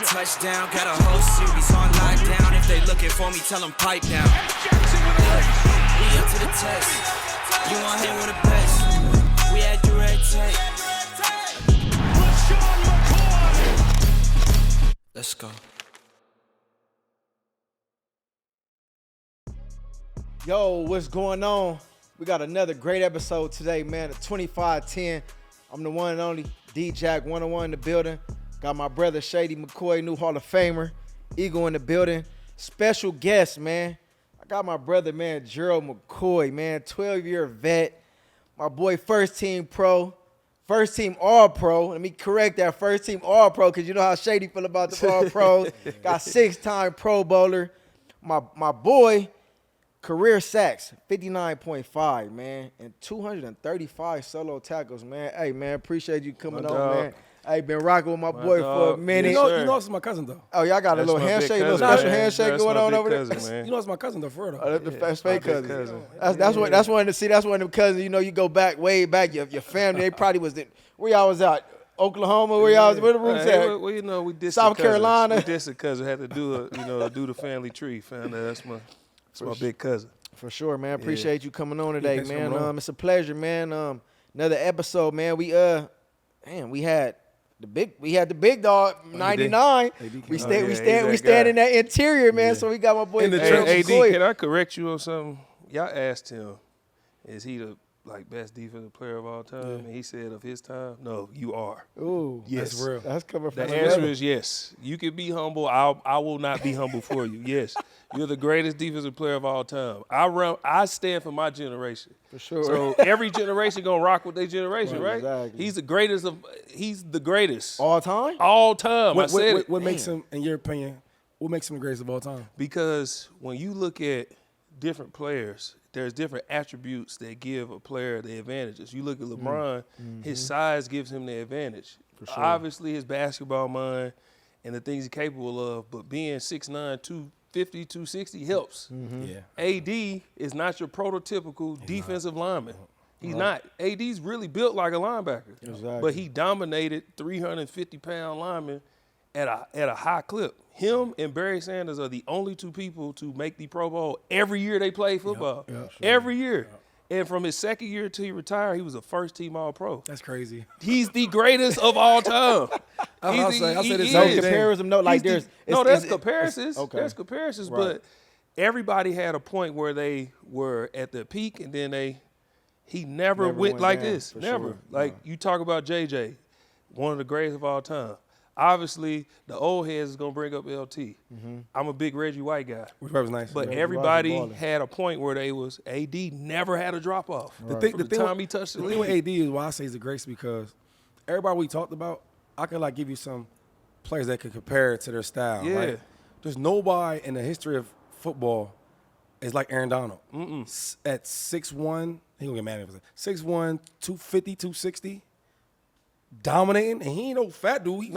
not touchdown. Got a whole series on lockdown. If they looking for me, tell them pipe down. We up to the test. You want hang with the best. We had direct tape. Let's go. Yo, what's going on? We got another great episode today, man. The 2510. I'm the one and only DJack101 in the building. Got my brother Shady McCoy, new Hall of Famer. Eagle in the building. Special guest, man. I got my brother, man, Gerald McCoy, man. 12-year vet. My boy, first team pro. First team All-Pro. Let me correct that. First team All-Pro, because you know how Shady feel about the All-Pros. Got 6-time Pro Bowler. My boy, career sacks, 59.5, man, and 235 solo tackles, man. Hey, man, appreciate you coming on, man. Hey, been rocking with my boy for a minute. You know it's my cousin, though. Oh, y'all got a little handshake, little special handshake going on over there? You know it's my cousin, though, for real, though. Oh, that's the fake cousin. That's one of them cousins, you know, you go back, way back, your family, they probably was, where y'all was at? Oklahoma, where y'all was, where the roots at? Well, you know, we did South Carolina. We did cousin, had to do the family tree. Found out that's my big cousin. For sure, man. Appreciate you coming on today, man. It's a pleasure, man. Another episode, man. We had the big dog, 99. We stand in that interior, man. So we got my boy. AD, can I correct you on something? Y'all asked him, is he the best defensive player of all time? Yeah. And he said of his time, no, you are. Ooh, yes. That's real. That's coming from the answer is yes. You can be humble. I will not be humble for you. Yes, you're the greatest defensive player of all time. I stand for my generation. For sure. So every generation gonna rock with their generation, right? Exactly. He's the greatest. All time? All time. What makes him, in your opinion, what makes him the greatest of all time? Because when you look at different players, there's different attributes that give a player the advantages. You look at LeBron, his size gives him the advantage. For sure. Obviously, his basketball mind and the things he's capable of, but being 6'9", 250, 260 helps. Yeah. AD is not your prototypical defensive lineman. He's not. AD's really built like a linebacker. Exactly. But he dominated 350-pound linemen at a high clip. Him and Barry Sanders are the only two people to make the Pro Bowl every year they play football. Sure. Every year. And from his second year until he retired, he was a first-team All-Pro. That's crazy. He's the greatest of all time. I said it's no comparison. No, there's comparisons. Okay. There's comparisons, Right. but everybody had a point where they were at their peak, and then he never went like down, this. for Never. sure. You talk about JJ, one of the greatest of all time. Obviously, the old heads is going to bring up LT. I'm a big Reggie White guy. Which was nice. But Reggie everybody White had a point where AD never had a drop-off. The The time he touched the thing with league. AD is why I say he's the greatest, because everybody we talked about, I can give you some players that can compare it to their style. Yeah. Right? There's nobody in the history of football is like Aaron Donald. At 6'1", he gonna get mad at me. 6'1", 250, 260. Dominating, and he ain't no fat dude.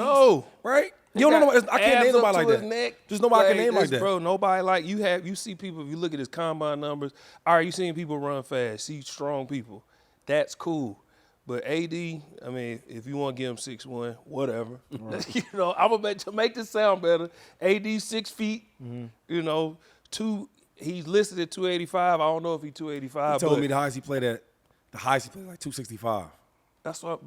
Right? You don't know. I can't name nobody like that. Neck. There's nobody I can name like that. Bro, nobody like you see people. If you look at his combine numbers, all right, you seen people run fast, see strong people. That's cool. But AD, I mean, if you want to give him 6'1", whatever. Right. I'm gonna to make this sound better. AD 6 feet. He's listed at 285. I don't know if he's 285. He told me the highest he played like 265. That's what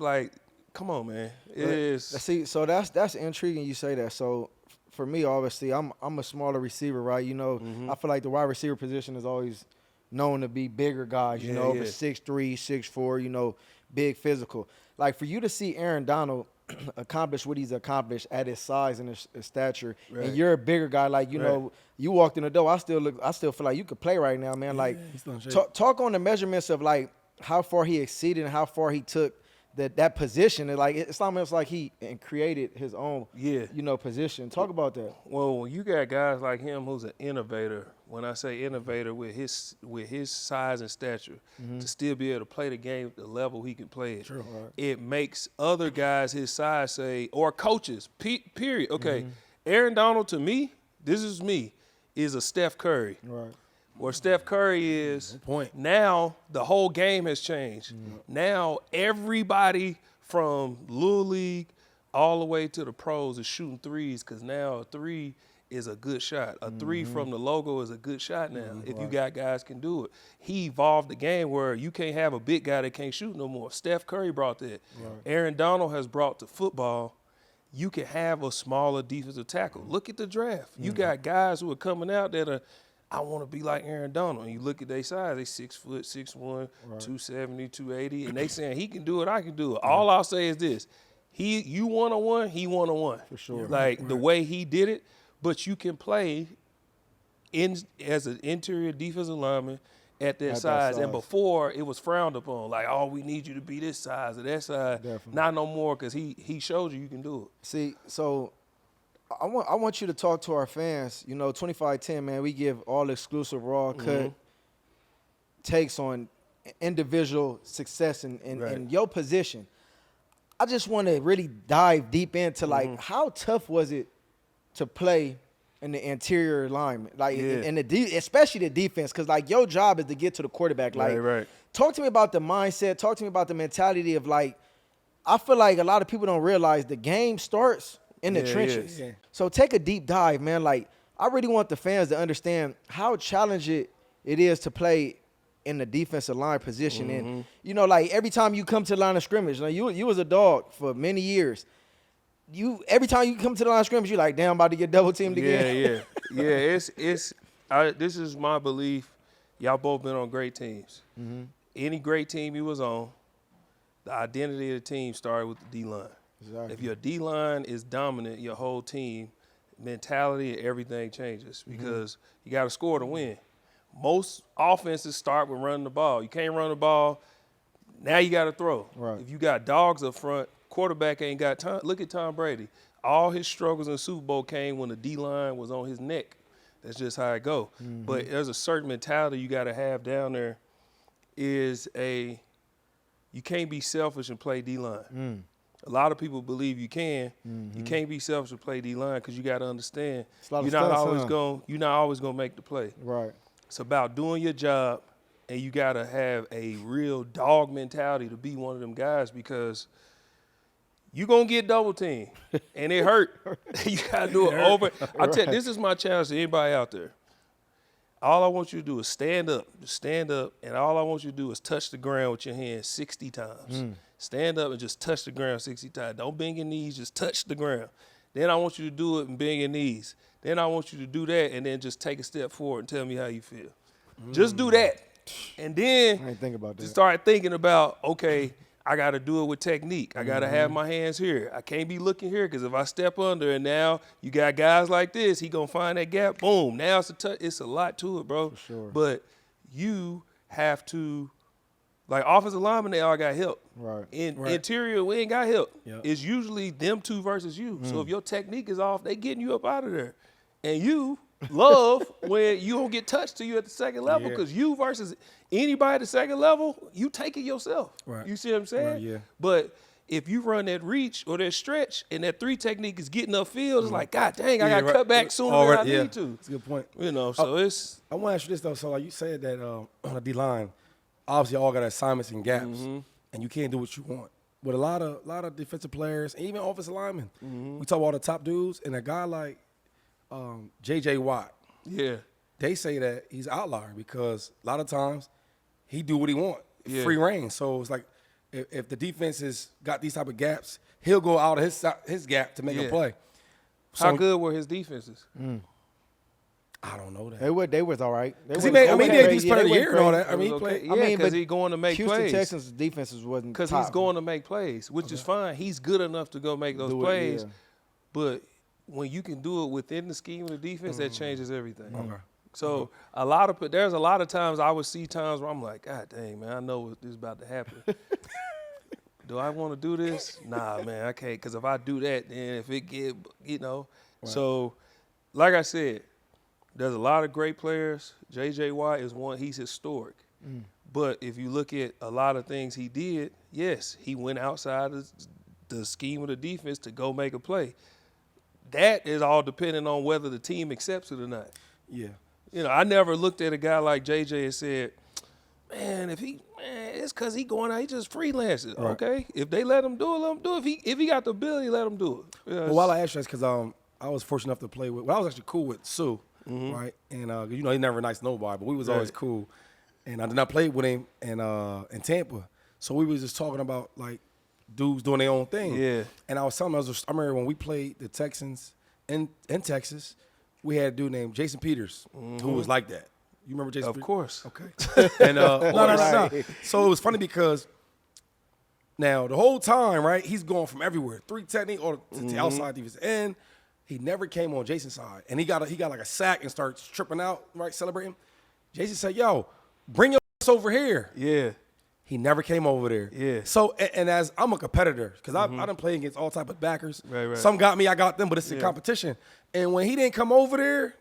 come on, man. It is. See, so that's intriguing you say that. So for me, obviously, I'm a smaller receiver, right? I feel like the wide receiver position is always known to be bigger guys, if it's 6'3", 6'4", big physical. Like for you to see Aaron Donald accomplish what he's accomplished at his size and his stature, right, and you're a bigger guy, you walked in the door, I still feel like you could play right now, man. Talk on the measurements of how far he exceeded and how far he took that position. It's almost like he created his own position. Talk about that. Well, when you got guys like him who's an innovator, when I say innovator with his size and stature, to still be able to play the game at the level he can play it, True. Right. it makes other guys his size or coaches, period. Okay, Aaron Donald, to me, this is me, is a Steph Curry. Right. Where Steph Curry is, now the whole game has changed. Now everybody from Little League, all the way to the pros is shooting threes because now a three is a good shot. A three from the logo is a good shot now if you got guys can do it. He evolved the game where you can't have a big guy that can't shoot no more. Steph Curry brought that. Right. Aaron Donald has brought to football. You can have a smaller defensive tackle. Look at the draft. You got guys who are coming out that are, I want to be like Aaron Donald. And you look at their size, they 6 foot, 6'1", 270, 280, and they saying he can do it, I can do it. All I'll say is this. You one-on-one, he one-on-one. For sure. Like the way he did it, but you can play as an interior defensive lineman at that size. And before, it was frowned upon. Like, oh, we need you to be this size or that size. Definitely. Not no more because he showed you can do it. See, so I want you to talk to our fans. 2510, man, we give all exclusive raw cut takes on individual success in your position. I just want to really dive deep into, like, how tough was it to play in the interior alignment, like in especially the defense, because like your job is to get to the quarterback. Like, talk to me about the mindset. Talk to me about the mentality of like. I feel like a lot of people don't realize the game starts in the trenches. Yeah. So take a deep dive, man. Like, I really want the fans to understand how challenging it is to play in the defensive line position. And like every time you come to the line of scrimmage, like you was a dog for many years. Every time you come to the line of scrimmage, you're like, damn, I'm about to get double teamed again. Yeah. This is my belief. Y'all both been on great teams. Any great team you was on, the identity of the team started with the D-line. Exactly. If your D-line is dominant, your whole team, mentality, everything changes because you got to score to win. Most offenses start with running the ball. You can't run the ball, now you got to throw. Right. If you got dogs up front, quarterback ain't got time. Look at Tom Brady. All his struggles in the Super Bowl came when the D-line was on his neck. That's just how it go. But there's a certain mentality you got to have down there you can't be selfish and play D-line. A lot of people believe you can. You can't be selfish and play D-line because you got to understand you're not always gonna make the play. Right. It's about doing your job, and you got to have a real dog mentality to be one of them guys because you're going to get double teamed, and it hurt. You got to do it over. I tell you, this is my challenge to anybody out there. All I want you to do is stand up. Just stand up, and all I want you to do is touch the ground with your hands 60 times. Stand up and just touch the ground 60 times. Don't bend your knees, just touch the ground. Then I want you to do it and bend your knees. Then I want you to do that and then just take a step forward and tell me how you feel. Just do that. And then I ain't think about that. Just start thinking about, okay, I got to do it with technique. I got to have my hands here. I can't be looking here because if I step under and now you got guys like this, he going to find that gap. Boom. Now it's a lot to it, bro. For sure. But you have to, like offensive linemen, they all got help. Right. Interior, we ain't got help. Yep. It's usually them two versus you. So if your technique is off, they getting you up out of there. And you love when you don't get touched till you at the second level because you versus anybody at the second level, you take it yourself. Right. You see what I'm saying? Right, yeah. But if you run that reach or that stretch and that 3 technique is getting upfield, it's like, God dang, I got to cut back sooner than I need to. That's a good point. So it's. I want to ask you this, though. So like you said that on the D-line, obviously all got assignments and gaps, and you can't do what you want. But a lot of defensive players, and even offensive linemen, we talk about all the top dudes, and a guy like J.J. Watt, they say that he's an outlier because a lot of times he do what he want, free reign. So it's like if the defense has got these type of gaps, he'll go out of his gap to make a play. So, how good were his defenses? I don't know that. They was all right. He made defense player of the year and all that. I mean, he played. Yeah, because he's going to make plays. Houston Texans' defenses wasn't because he's going to make plays, which is fine. He's good enough to go make those plays. But when you can do it within the scheme of the defense, that changes everything. Okay. So there's a lot of times I would see times where I'm like, God dang, man, I know what this is about to happen. Do I want to do this? Nah, man, I can't. Because if I do that, then if it get, So, like I said, there's a lot of great players. J.J. Watt is one. He's historic. But if you look at a lot of things he did, yes, he went outside of the scheme of the defense to go make a play. That is all dependent on whether the team accepts it or not. Yeah. I never looked at a guy like JJ and said, man, if he Man, it's because he going out. He just freelancing. Right. Okay, if they let him do it, let him do it. If he got the ability, let him do it. Well, while I asked you, that's because I was fortunate enough to play with. Well, I was actually cool with Suh, right? And you know, he never nice to nobody, but we was always cool. And I did not play with him in Tampa, so we was just talking about like dudes doing their own thing. Yeah. And I was telling him, I remember when we played the Texans in Texas, we had a dude named Jason Peters who was like that. You remember Jason? Of course. Okay. And no. So it was funny because now the whole time, right? He's going from everywhere, 3 technique or to the outside defense, and he never came on Jason's side. And he got like a sack and starts tripping out, right? Celebrating. Jason said, "Yo, bring your ass over here." Yeah. He never came over there. Yeah. So, and as I'm a competitor, because I done played against all type of backers. Right. Some got me, I got them, but it's a competition. And when he didn't come over there,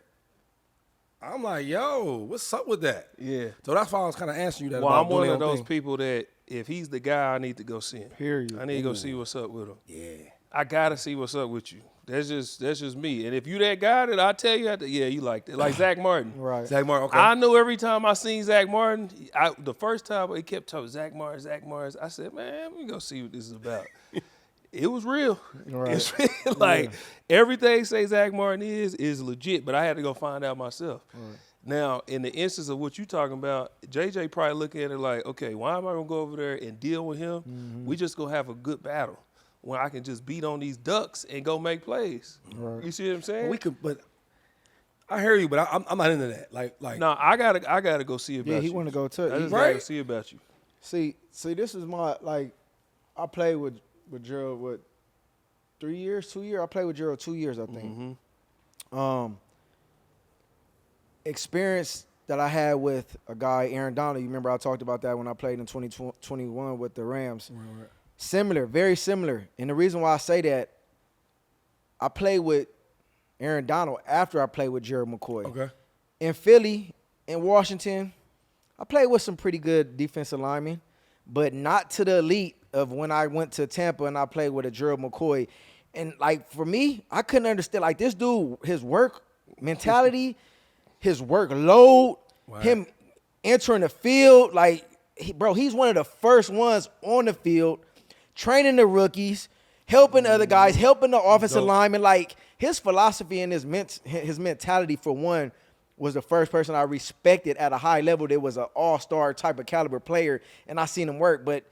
I'm like, yo, what's up with that? Yeah. So that's why I was kind of answering you that. Well, about I'm one doing of their own those thing. people that if he's the guy, I need to go see him. Period. I need to go see what's up with him. Yeah. I gotta see what's up with you. That's just me. And if you that guy that I tell you, you like that. Like Zach Martin. Right. Zach Martin, okay. I knew every time I seen Zach Martin, the first time he kept talking Zach Martin, I said, man, let me go see what this is about. It was real. Right. It's real. Like everything say Zach Martin is legit, but I had to go find out myself. Right. Now, in the instance of what you're talking about, JJ probably looking at it like, okay, why am I gonna go over there and deal with him? We just gonna have a good battle when I can just beat on these ducks and go make plays. Right. You see what I'm saying? But I hear you, but I'm not into that. Like No, I gotta go see about you. Yeah, he want to go I to. just Right? gotta see about you. See, this is my I played with Gerald 2 years. I played with Gerald 2 years, I think. Experience that I had with a guy, Aaron Donald. You remember I talked about that when I played in 2021 with the Rams. Right. Similar, very similar. And the reason why I say that, I played with Aaron Donald after I played with Gerald McCoy. Okay. In Philly, in Washington, I played with some pretty good defensive linemen, but not to the elite of when I went to Tampa and I played with a Gerald McCoy. And, for me, I couldn't understand. This dude, his work mentality, his workload, him entering the field, he's one of the first ones on the field, training the rookies, helping other guys, helping the offensive linemen. His philosophy and his mentality, for one, was the first person I respected at a high level that was an all-star type of caliber player, and I seen him work. But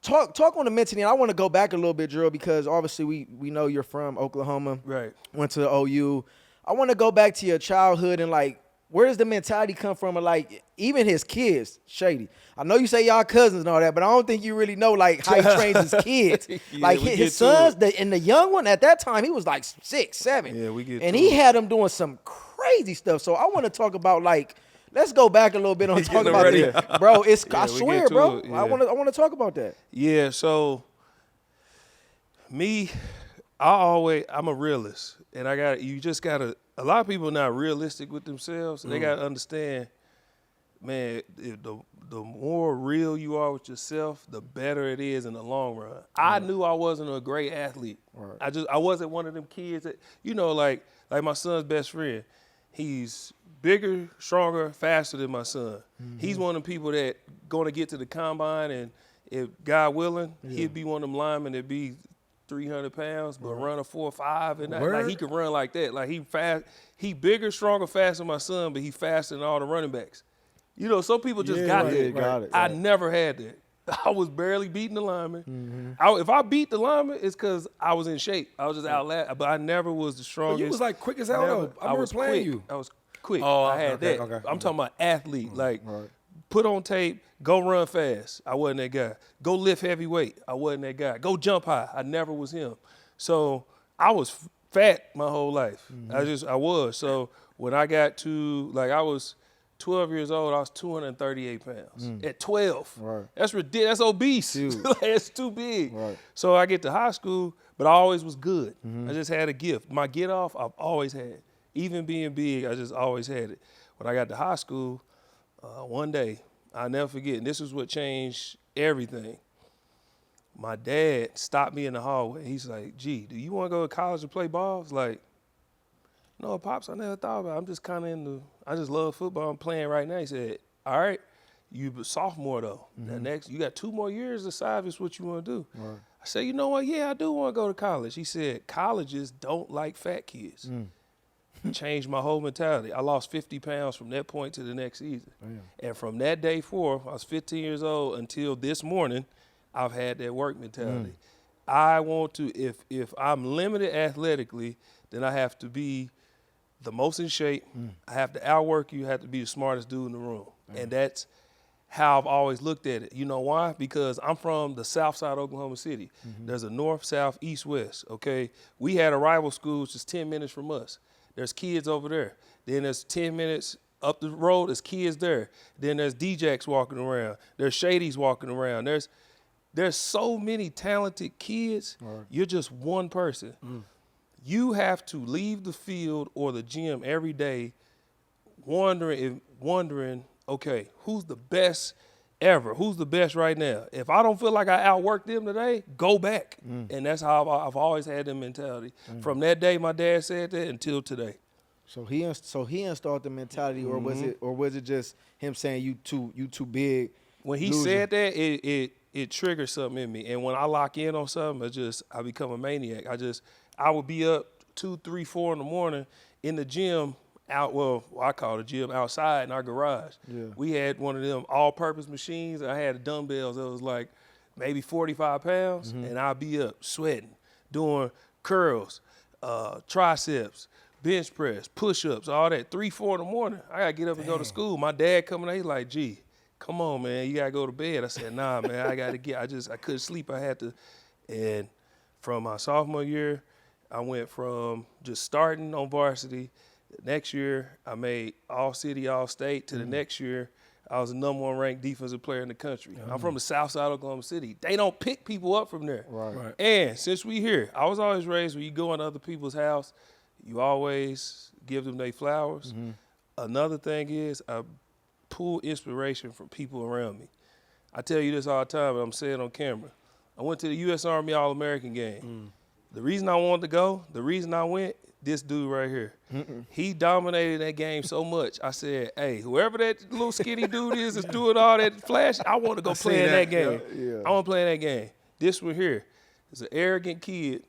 talk on the mentality, and I want to go back a little bit, Gerald, because obviously we know you're from Oklahoma. Right. Went to OU. I want to go back to your childhood and, where does the mentality come from? And, even his kids, Shady. I know you say y'all cousins and all that, but I don't think you really know, how he trains his kids. His sons, and the young one at that time, he was 6, 7. Yeah, we get and to he it. had him doing some crazy stuff. So I want to talk about, let's go back a little bit on talking about ready. that. Bro, I we swear, get to bro. it, I yeah. want to talk about that. Yeah, so I'm a realist. And a lot of people are not realistic with themselves, and they got to understand, man, the more real you are with yourself, the better it is in the long run. I knew I wasn't a great athlete. Right. I wasn't one of them kids that, like my son's best friend. He's bigger, stronger, faster than my son. He's one of them people that going to get to the combine, and if God willing, he'd be one of them linemen that'd be 300 pounds, but run a 4.5, and he can run like that. He fast, he bigger, stronger, faster than my son, but he faster than all the running backs. Some people just got right. that. Yeah, got it, I right. never had that. I was barely beating the lineman. If I beat the lineman, it's because I was in shape. I was just out loud, but I never was the But strongest. you was quick as hell though. I remember was playing quick. you. I was quick. Oh, I had okay, that. okay. I'm talking about athlete. Put on tape, go run fast. I wasn't that guy. Go lift heavy weight. I wasn't that guy. Go jump high. I never was him. So I was fat my whole life. I was. So when I got to, I was 12 years old, I was 238 pounds. At 12. Right. That's ridiculous. That's obese. That's too big. Right. So I get to high school, but I always was good. I just had a gift. My get off, I've always had. Even being big, I just always had it. When I got to high school, one day, I'll never forget, and this is what changed everything. My dad stopped me in the hallway. He's like, "Gee, do you want to go to college and play ball?" I was like, "No, Pops, I never thought about it. I'm just kind of I just love football. I'm playing right now." He said, "All right, You a sophomore though. The next, you got 2 more years to decide if it's what you want to do. Right. I said, you know what? Yeah, I do want to go to college. He said, colleges don't like fat kids. Changed my whole mentality. I lost 50 pounds from that point to the next season. Damn. And from that day forth, I was 15 years old until this morning, I've had that work mentality. I want to, if I'm limited athletically, then I have to be the most in shape. I have to outwork you. I have to be the smartest dude in the room. And that's how I've always looked at it. You know why? Because I'm from the south side of Oklahoma City. There's a north, south, east, west, okay? We had a rival school just 10 minutes from us. There's kids over there. Then there's 10 minutes up the road, there's kids there. Then there's DJs walking around. There's Shadys walking around. There's so many talented kids. Right. You're just one person. You have to leave the field or the gym every day wondering, okay, who's the best ever? Who's the best right now? If I don't feel like I outworked them today, go back. And that's how I've always had that mentality. From that day my dad said that until today. So he installed the mentality, or was it just him saying you too big? When he said that, it triggered something in me. And when I lock in on something, I become a maniac. I would be up 2, 3, 4 in the morning in the gym I call the gym outside in our garage. Yeah. We had one of them all-purpose machines. I had dumbbells that was like maybe 45 pounds, and I'd be up sweating, doing curls, triceps, bench press, push-ups, all that. 3, 4 in the morning, I got to get up and go to school. My dad coming out, he's like, G, come on, man, you got to go to bed. I said, nah, man, I couldn't sleep. I had to. And from my sophomore year, I went from just starting on varsity. Next year, I made all-city, all-state. To the next year, I was the #1 ranked defensive player in the country. I'm from the south side of Oklahoma City. They don't pick people up from there. Right. And since we here, I was always raised when you go in other people's house, you always give them their flowers. Another thing is I pull inspiration from people around me. I tell you this all the time, but I'm saying it on camera. I went to the U.S. Army All-American game. The reason I wanted to go, the reason I went, this dude right here. He dominated that game so much. I said, hey, whoever that little skinny dude is that's doing all that flash, I want to go play in that game. Yeah. I want to play in that game. This one here is an arrogant kid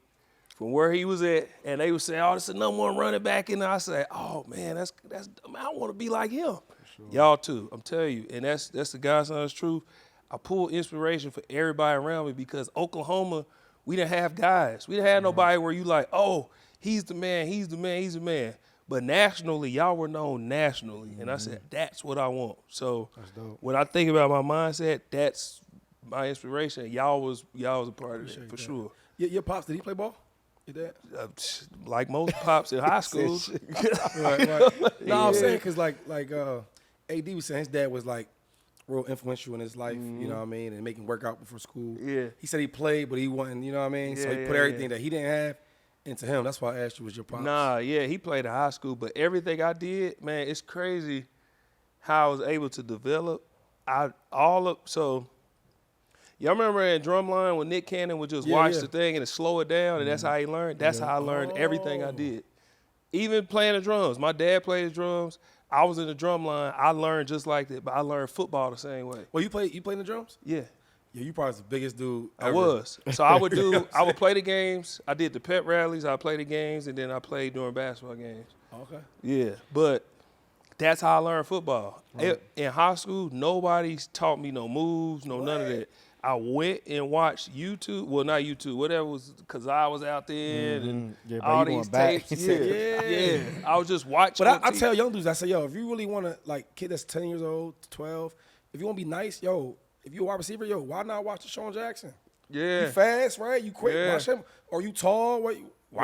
from where he was at, and they would say, oh, this is the #1 running back. And I say, oh, man, I want to be like him. Sure. Y'all too, I'm telling you. And that's the God's honest truth. I pull inspiration for everybody around me because Oklahoma, we didn't have guys. We didn't have nobody where you like, oh, he's the man, he's the man, he's the man. But nationally, y'all were known nationally. And I said, that's what I want. So when I think about my mindset, that's my inspiration. Y'all was a part of it, for sure. Your pops, did he play ball? Your dad? Like most pops in high school. right. No, I'm saying because like AD was saying his dad was like real influential in his life, you know what I mean, and making work out before school. Yeah. He said he played, but he wasn't, you know what I mean? So he put everything that he didn't have into him. That's why I asked you, was your pops? Nah, yeah, he played in high school, but everything I did, man, it's crazy how I was able to develop. So y'all remember in Drumline when Nick Cannon would just watch the thing and slow it down, and that's how he learned? That's how I learned everything I did. Even playing the drums. My dad played the drums. I was in the drum line. I learned just like that, but I learned football the same way. Well, you played the drums? Yeah. Yeah, you probably was the biggest dude ever. I was. So I would play the games. I did the pep rallies. I played the games, and then I played during basketball games. Okay. Yeah, but that's how I learned football. Right. In high school, nobody taught me no moves, none of that. I went and watched YouTube. Well, not YouTube. Whatever was, because I was out there and all these tapes. Yeah. I was just watching. But I tell young dudes, I say, yo, if you really want to, like, kid that's 10 years old, 12, if you want to be nice, yo, if you're a wide receiver, yo, why not watch DeSean Jackson? Yeah. You fast, right? You quick. Watch him. Or you tall. Why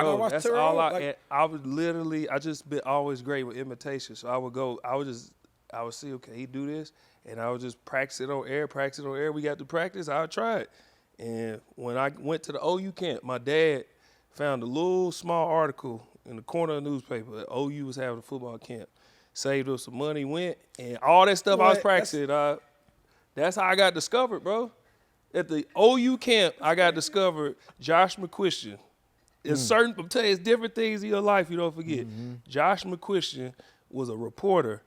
not watch that's Terrell? All I just been always great with imitation. So I would see, okay, he do this. And I would just practice it on air. We got to practice. I would try it. And when I went to the OU camp, my dad found a little small article in the corner of the newspaper that OU was having a football camp. Saved up some money, went, and all that stuff I was practicing, that's how I got discovered, bro. At the OU camp, I got discovered Josh McCuistion. I'm telling you, it's different things in your life you don't forget. Josh McCuistion was a reporter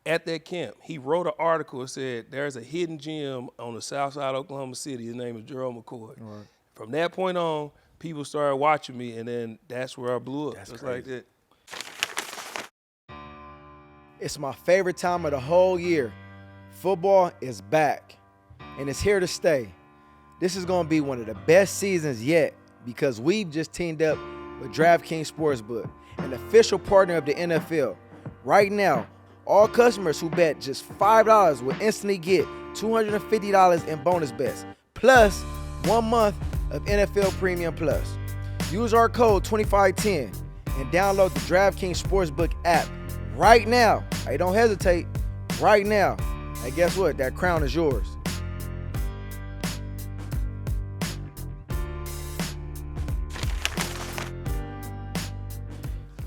at that camp, he wrote an article and said, there's a hidden gem on the south side of Oklahoma City. His name is Gerald McCoy. Right. From that point on, people started watching me, and then that's where I blew up. That's Just crazy. like that. It's my favorite time of the whole year. Football is back, and it's here to stay. This is going to be one of the best seasons yet because we've just teamed up with DraftKings Sportsbook, an official partner of the NFL. Right now, all customers who bet just $5 will instantly get $250 in bonus bets, plus 1 month of NFL Premium Plus. Use our code 2510 and download the DraftKings Sportsbook app right now. Hey, don't hesitate. Right now. Hey, guess what? That crown is yours.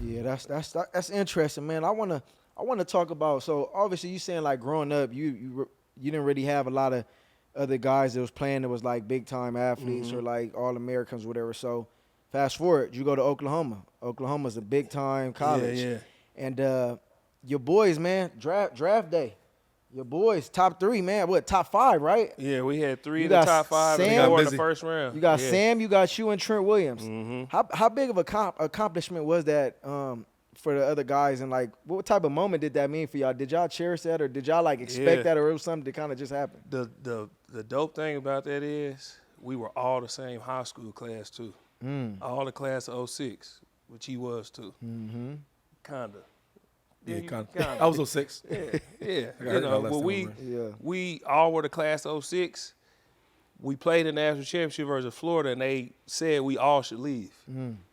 Yeah, that's interesting, man. I wanna talk about. So obviously, you saying like growing up, you didn't really have a lot of other guys that was playing that was like big time athletes or like all Americans or whatever. So fast forward, you go to Oklahoma. Oklahoma's a big time college. Yeah. And your boys, man, draft day. Your boys, top 3, man. What, top 5, right? Yeah, we had 3 You in the got top 5 Sam- and 4 in the busy. first round. You got Yeah. Sam, you got you, and Trent Williams. How big of a accomplishment was that for the other guys? And like, what type of moment did that mean for y'all? Did y'all cherish that, or did y'all like expect Yeah. that, or it was something that kind of just happened? The dope thing about that is we were all the same high school class too. All the class of 06, which he was too. Kinda. Yeah, you- kind kinda. of. I was 06. Yeah. got You hurt know, my last but time we around. Yeah. we all were the class of 06. We played the national championship versus Florida, and they said we all should leave.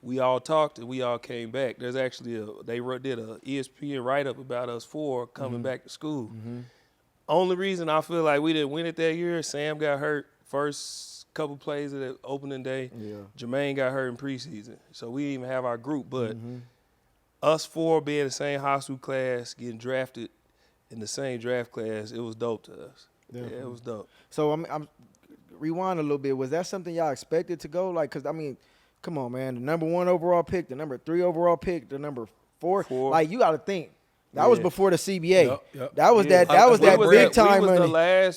We all talked, and we all came back. There's actually did a ESPN write-up about us 4 coming back to school. Only reason I feel like we didn't win it that year, Sam got hurt first couple plays of the opening day. Yeah. Jermaine got hurt in preseason, so we didn't even have our group. But us 4 being the same high school class, getting drafted in the same draft class, it was dope to us. Yeah, it was dope. So I'm rewind a little bit. Was that something y'all expected to go? Like, cause I mean, come on, man. The number 1 overall pick, the number 3 overall pick, the number 4. Like, you got to think. That was before the CBA. Yep. That was Yeah. that was We that was big that- time money.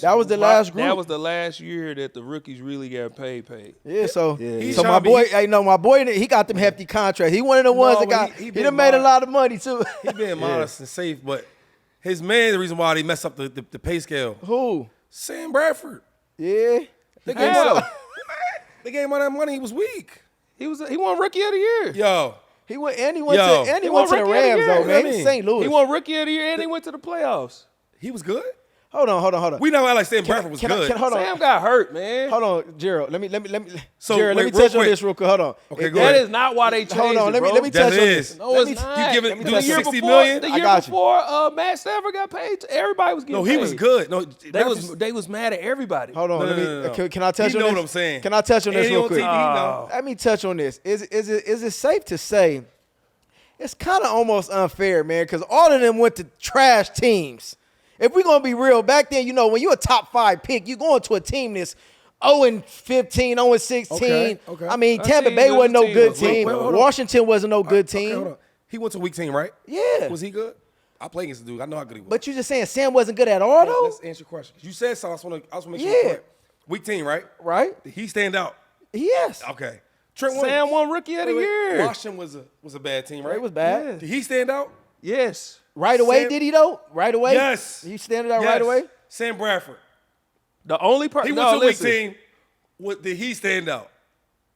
That was the last group. That was the last year that the rookies really got paid. Yeah, so He's so my trying to boy, be- hey, no, my boy, he got them hefty contracts. He one of the ones that but got. he He been done made a mod- lot of money too. He being modest and safe, but his man, the reason why they messed up the pay scale, Who? Sam Bradford. Yeah. They gave him all that money. He was weak. He won rookie of the year. Yo, He went and he went Yo. to and he He went to won the Rookie of the Rams Year. though, You know man. what I He's mean? St. Louis. He won rookie of the year and he went to the playoffs. he was good. Hold on. We know like Sam Bradford was good. Hold on. Sam got hurt, man. Hold on, Gerald. Let me. So, Gerald, let me wait, real touch on quick. this real quick. Hold on. Okay, go That ahead. is not why they changed Hold on. it, bro. Let me That touch on is. this. No, Let it's me- not. You give it- let me do touch the on this. 60 million? The I year got you. before Matt Stafford got paid, everybody was getting No, paid. he was good. No, They was mad at everybody. Hold on. No, let me. no. Can I touch He on know this? what I'm saying. Can I touch on this And he real on quick? TV, he know. Let me touch on this. Is it safe to say it's kind of almost unfair, man? Because all of them went to trash teams. If we're gonna be real, back then, you know, when you're a top 5 pick, you going to a team that's 0-15, 0-16. Okay. I mean, That Tampa team Bay good wasn't no team. good Wait, team. hold on. Washington wasn't no good Okay, team. hold on. He went to a weak team, right? Yeah. Was he good? I played against the dude. I know how good he was. But you just saying Sam wasn't good at all, though? Let's answer your question. You said so. I just want to make sure. Yeah. you're correct. Weak team, right? Right? Did he stand out? Yes. Okay. Trent Sam Williams. won rookie of the year. Washington was a bad team, right? It was bad. Did he stand out? Yes. Right away, Sam- did he, though? Right away? Yes. He standing out Yes. right away? Sam Bradford. The only person. He No, went to a weak listen. team. Did he stand out?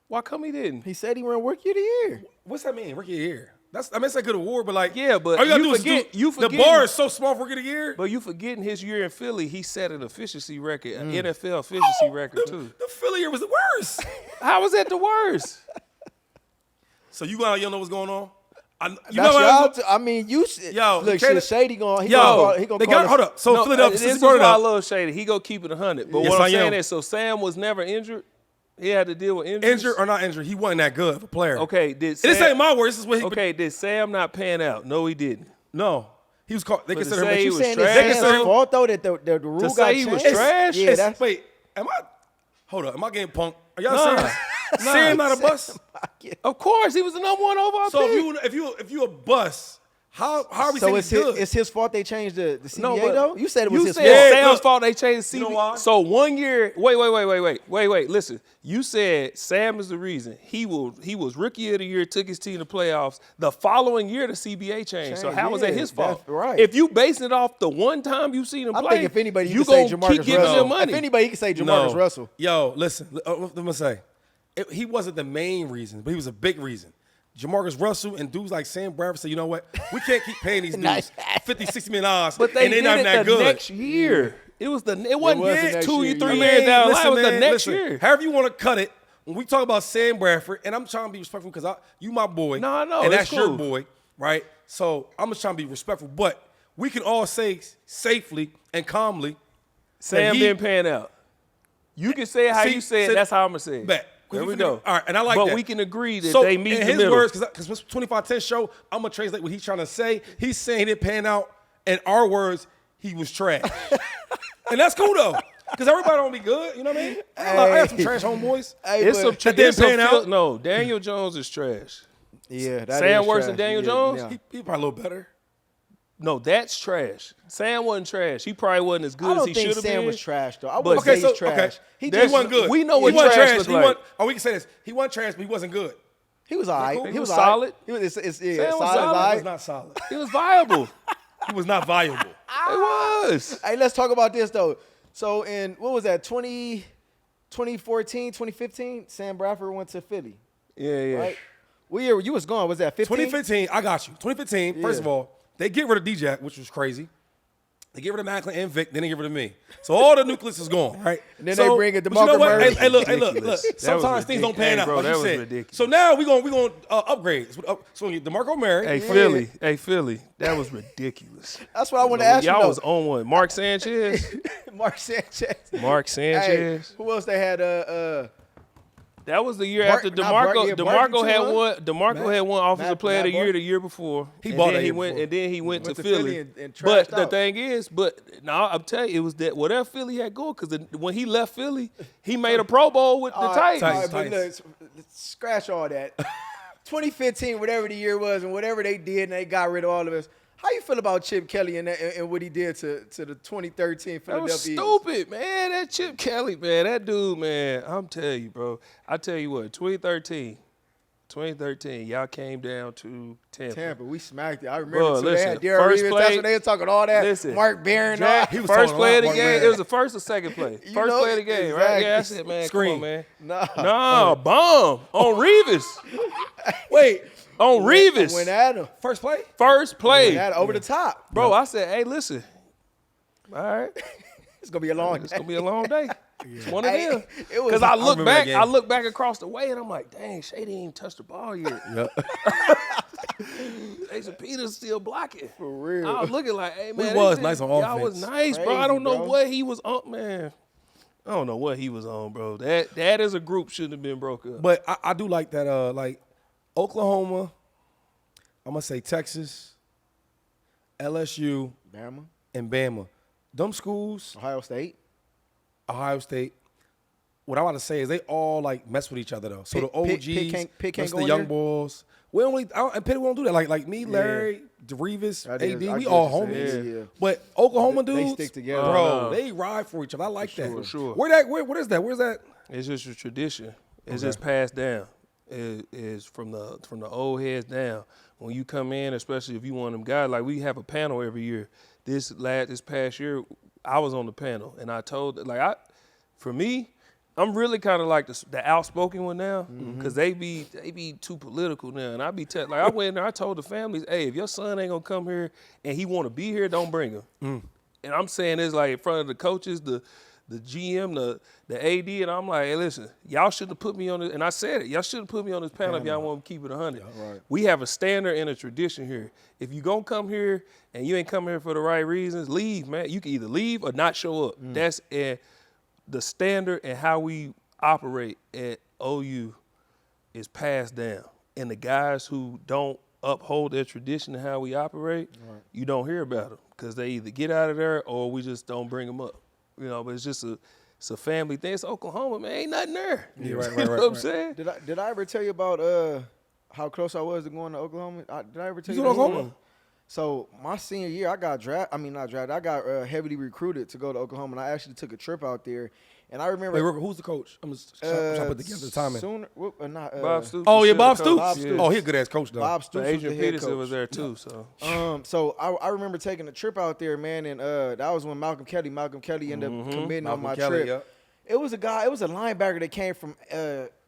Why come he didn't? He said he ran Rookie of the Year. What's that mean? Rookie of the year. That's a good award, but like Yeah, but all you gotta you do is forget- you the forgetting- bar is so small for rookie of the year. But you forgetting his year in Philly, he set an efficiency record, an NFL efficiency record too. The Philly year was the worst. How was that the worst? So you don't know what's going on? You That's know what? y'all. I mean, you. Yo, look, Kayla- shit, Shady going. He Yo, gonna they call got us- hold up. So No, Philadelphia, this since is you brought why it I up, love Shady. He go keep it 100. But Yes, what I I'm saying am. is, so Sam was never injured. He had to deal with injuries. injured or not injured, he wasn't that good of a player. Okay, did And this Sam, ain't my word. This is what he. okay, did Sam not pan out? No, he didn't. No, he was called. They But to consider say him. he You was saying trash, it's Sam's though? fault though that the rule To got say he changed? was trash? Yeah, that's Wait, am I? Hold up, am I getting punked? Are y'all Nah. saying Sam not a bust? Of course, he was the number 1 overall So pick. if you a bust, How are we So saying it's he's good? it's his fault they changed the CBA No, but though? You said it was you his said fault. Sam's Look, fault they changed the CBA. you know why? So 1 year. Wait. Listen, you said Sam is the reason he was rookie of the year, took his team to playoffs. The following year, the CBA changed. So how was that his fault? That's right. If you basing it off the one time you seen him I play, think if anybody, you you can say gonna keep Jamarcus giving Russell. him money. If anybody, you can say Jamarcus Russell. Yo, listen. I'm gonna say, he wasn't the main reason, but he was a big reason. Jamarcus Russell and dudes like Sam Bradford said, you know what? We can't keep paying these dudes $50, $60 million, But they and they're did not it that the good. next year. It wasn't was the next 2 year, or 3 yeah. years down the line. It was the man, next year. However you want to cut it, when we talk about Sam Bradford, and I'm trying to be respectful because you my boy. No, I know, and it's that's your cool. boy, right? So I'm just trying to be respectful. But we can all say safely and calmly, Sam he- didn't pan out. You can say it how you say it. That's how I'm gonna say it. Bet. There we finna- go. All right, and I like but that. we can agree that So, they meet in in his the middle. words, because this 25-10 show, I'm going to translate what he's trying to say. He's saying he didn't pan out. In our words, he was trash. And that's cool, though. Because everybody don't be good. You know what I mean? I have some trash homeboys. Hey, It's but- some That didn't it's some pan out? No, Daniel Jones is trash. Yeah, that Sam is worse trash. than Daniel Yeah, Jones? yeah. He probably a little better. No, that's trash. Sam wasn't trash. He probably wasn't as good I as don't he think should have been. Sam was trash though. I But- wouldn't say Okay, he's trash. He There's- He wasn't good. we know what he wasn't trash look like. We can say this. He wasn't trash, but he wasn't good. He was all right. cool? He was He was all right. solid. He was, yeah, Sam was solid. solid. All He right. was not solid. He was viable. He was not valuable. It was. Hey, let's talk about this though. So in what was that 2014, 2015? Sam Bradford went to Philly, Yeah. right? What year you was gone? Was that 15? 2015, I got you. 2015, first Yeah. of all, they get rid of D-Jack, which was crazy. They get rid of Macklin and Vic, then they get rid of me. So all the nucleus is gone, right? And then so, they bring in but you know DeMarco what? Murray. Hey, look. Ridiculous. That was Sometimes things don't pan ridiculous. out, Bro, like that you was said. ridiculous. So now we're going to upgrade. So we're going to get DeMarco Murray. Hey, Yeah. Philly. That was ridiculous. That's what I want to ask you. Y'all though. was on one. Mark Sanchez. Mark Sanchez. Mark Hey, Sanchez. who else they had? That was the year Bart- after not Bart- DeMarco. yeah, DeMarco Bart, had too, huh? won. DeMarco had won Offensive Player of the Matt Year the year before. He And bought then that he year went, before. and then he went to to Philly Philly. and But trashed the out. thing is, I'm telling you, it was that whatever Philly had going, because when he left Philly, he made a Pro Bowl with the All right, Titans. but look, scratch all that. 2015, whatever the year was, and whatever they did, and they got rid of all of us. How you feel about Chip Kelly and what he did to the 2013 That Philadelphia was Eagles? stupid, man. That Chip Kelly, man. That dude, man. I'm telling you, bro. I tell you what, 2013, y'all came down to Tampa. We smacked it. I remember. Bro, so they listen, had Darryl first Reeves. play- That's when they were talking all that. Listen, Mark Barron. Jack, He was first talking a play lot, of the Mark game. Barron. It was the first or second play? You First know, play of the game, right? Yeah, that's exactly. it, man. Screen. Come on, man. Nah. No, bomb on Revis. Wait, On Revis. Went at him. first play? First play. Went at him over the top. Bro, I said, hey, listen. All right. It's gonna be a long. It's gonna be a long day. It's one of Hey, them. it was- Because I remember that game. I look back across the way and I'm like, dang, Shady ain't even touched the ball yet. Jason Peters still blocking. For real. I was looking like, hey man, was this nice on y'all was offense. nice, bro. I Crazy, don't know bro. what he was on, man. I don't know what he was on, bro. That as a group shouldn't have been broke up. But I do like that, like Oklahoma, I'm going to say Texas, LSU, Bama, and Bama. Them schools, Ohio State. Ohio State, what I want to say is they all like mess with each other though. So Pitt- the OGs, Pitt can't that's go the in young there? boys. We only and Pitt won't do that. Like me, Larry, Reeves, I AD, did- I we get all what you're homies. saying, yeah. But Oklahoma They dudes, stick together. bro. They ride for each other. I like that. For sure. What is that? Where's that? It's just a tradition. It's just passed down. It is from the old heads down. When you come in, especially if you one of them guys, like we have a panel every year. This past year, I was on the panel and I told for me, I'm really kind of like the outspoken one now because they be too political now, and I be I went in there, I told the families, hey, if your son ain't gonna come here and he want to be here, don't bring him. And I'm saying this like in front of the coaches, the GM, the AD, and I'm like, hey, listen, y'all shouldn't have put me on this, and I said it, y'all shouldn't put me on this panel if y'all want to keep it 100. right. We have a standard and a tradition here. If you gonna come here and you ain't come here for the right reasons, leave, man. You can either leave or not show up. That's the standard and how we operate at OU is passed down. And the guys who don't uphold their tradition and how we operate, you don't hear about them because they either get out of there or we just don't bring them up. You know, but it's just it's a family thing. It's Oklahoma, man. Ain't nothing there. Yeah, right, You know what I'm saying? Did I ever tell you about how close I was to going to Oklahoma? Did I ever tell You you? to that Oklahoma? story? So my senior year, I got I got heavily recruited to go to Oklahoma, and I actually took a trip out there. And I remember. Wait, who's the coach? I'm just trying to put together the timing. Bob Stoops. Oh, yeah, Bob Bob Stoops. Stoops. Oh, he's a good-ass coach, though. Bob Stoops was Adrian the head Peterson coach. was there, too. So So I remember taking a trip out there, man, and that was when Malcolm Kelly ended up committing on my trip. Yep. It was a linebacker that came from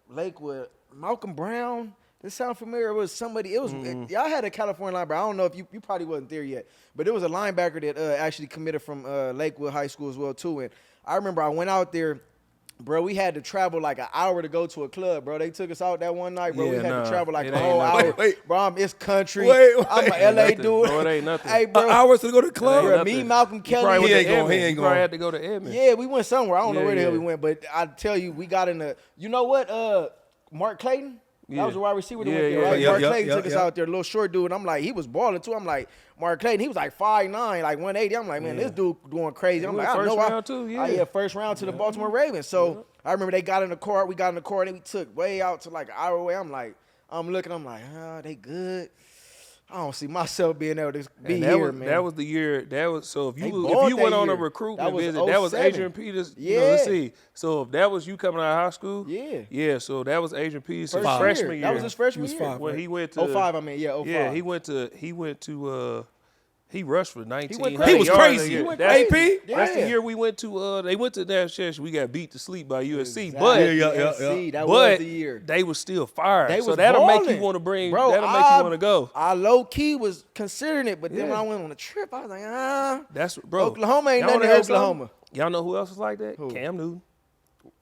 Lakewood, Malcolm Brown. This sound familiar? It was somebody. It was y'all had a California linebacker. I don't know if you probably wasn't there yet, but it was a linebacker that actually committed from Lakewood High School as well too. And I remember I went out there. Bro, we had to travel like an hour to go to a club, bro. They took us out that one night, bro. Yeah, we had to travel like it a ain't whole nothing. hour. Wait. Bro, it's country. Wait. I'm a LA dude. Bro, it ain't nothing. Hey, bro. Hours to go to the club? Bro, me, Malcolm Kelly. He ain't going. You probably had to go to Edmond. Yeah, we went somewhere. I don't know where the hell Yeah. we went, but I tell you, we got in the. You know what? Mark Clayton. Yeah. That was a wide receiver that Yeah, went there, yeah, right? yeah. Mark Yeah, Clayton yeah, took us yeah. out there, little short dude. And I'm like, he was balling too. I'm like, Mark Clayton, he was like 5'9", like 180. I'm like, man, this dude going crazy. I'm He like, went I first know round too, yeah. yeah, first round to the Baltimore Ravens. So I remember they got in the car. We got in the car, and then we took way out to like an hour away. I'm like, they good. I don't see myself being able to be And here, man. that was the year. That was so if They you bought went that on a year. recruitment That was visit, that was 07. Adrian Peters. Let's Yeah. see. So if that was you coming out of high school, Yeah. yeah. So that was Adrian Peters' First freshman year. That was his freshman was year. 5, when right? he went to 05, I mean, yeah, 05. Yeah, he went to he rushed for 19. went crazy. He was crazy. He went That's- crazy. That's the Yeah. year we went to. They went to National Championship. We got beat to sleep by USC, Exactly. but USC, that was but the year. they was still fired. They So was that'll make balling. you want to bring. Bro, that'll make you want to go. I low key was considering it, but then Yeah. when I went on the trip, I was like, That's bro. Oklahoma ain't Y'all nothing wanna to hear something? Oklahoma. Y'all know who else was like that? Who? Cam Newton.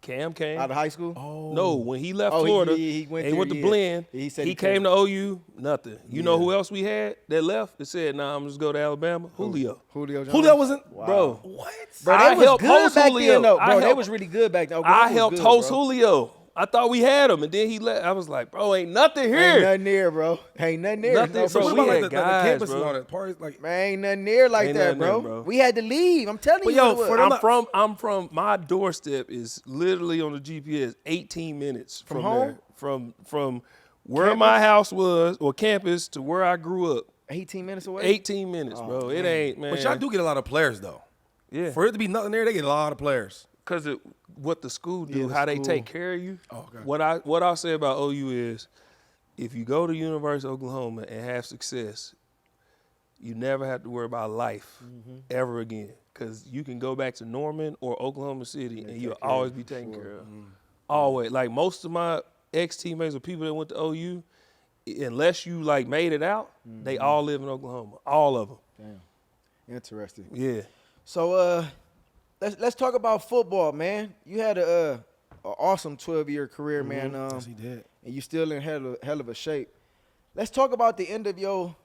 Cam came. Out of high school. No, when he left Oh, Florida, he went and there, went to yeah. Blend. He said he he came came. to OU. Nothing. You know Yeah. who else we had that left? That said, "Nah, I'm just go to Alabama." Julio. Julio Jones. Julio wasn't. Bro, What? Bro, I they was helped good host back Julio. then, though. I Bro, they helped- was really good back then. Oklahoma I was helped good, host bro. Julio. I thought we had him, and then he left. I was like, "Bro, ain't nothing Ain't here." nothing there, bro. Ain't nothing there. Nothing, No, bro. So what we about had like the guys, campus bro. and all that? Parties, like, Man, ain't nothing there like Ain't that, nothing there, bro. bro. We had to leave. I'm telling But you. yo, what it for was. them- I'm from my doorstep is literally on the GPS 18 minutes from home? there. From where my house was or campus to where I grew up. 18 minutes away. 18 minutes, bro. It ain't, man. but y'all do get a lot of players, though. Yeah. For it to be nothing there, they get a lot of players. Because what the school do, Yeah, the how they school. take care of you. Oh, okay. What I'll say about OU is, if you go to University of Oklahoma and have success, you never have to worry about life ever again. Because you can go back to Norman or Oklahoma City and you'll always be taken care of. Always. Like most of my ex-teammates or people that went to OU, unless you like made it out, they all live in Oklahoma. All of them. Damn. Interesting. Yeah. So let's talk about football, man. You had a awesome 12-year career, man. Yes, he did. And you still in hell of a shape. Let's talk about the end of your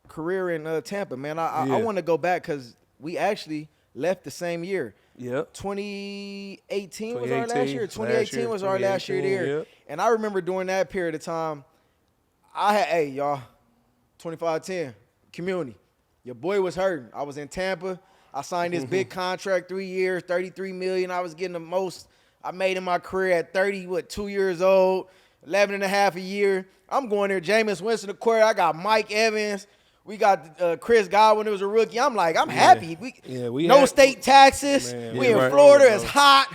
career in Tampa, man. I Yeah. want to go back because we actually left the same year. Yep. 2018 was our last 2018. year. 2018 was our last year 2018, there. yep. And I remember during that period of time, y'all, 25-10, community. Your boy was hurting. I was in Tampa. I signed this big contract, 3 years, $33 million. I was getting the most I made in my career at 2 years old, 11 and a half a year. I'm going there, Jameis Winston, the quarterback. I got Mike Evans. We got Chris Godwin, who was a rookie. I'm like, I'm happy. We no had- state taxes. Man, we yeah, in right. Florida. Bro. It's hot.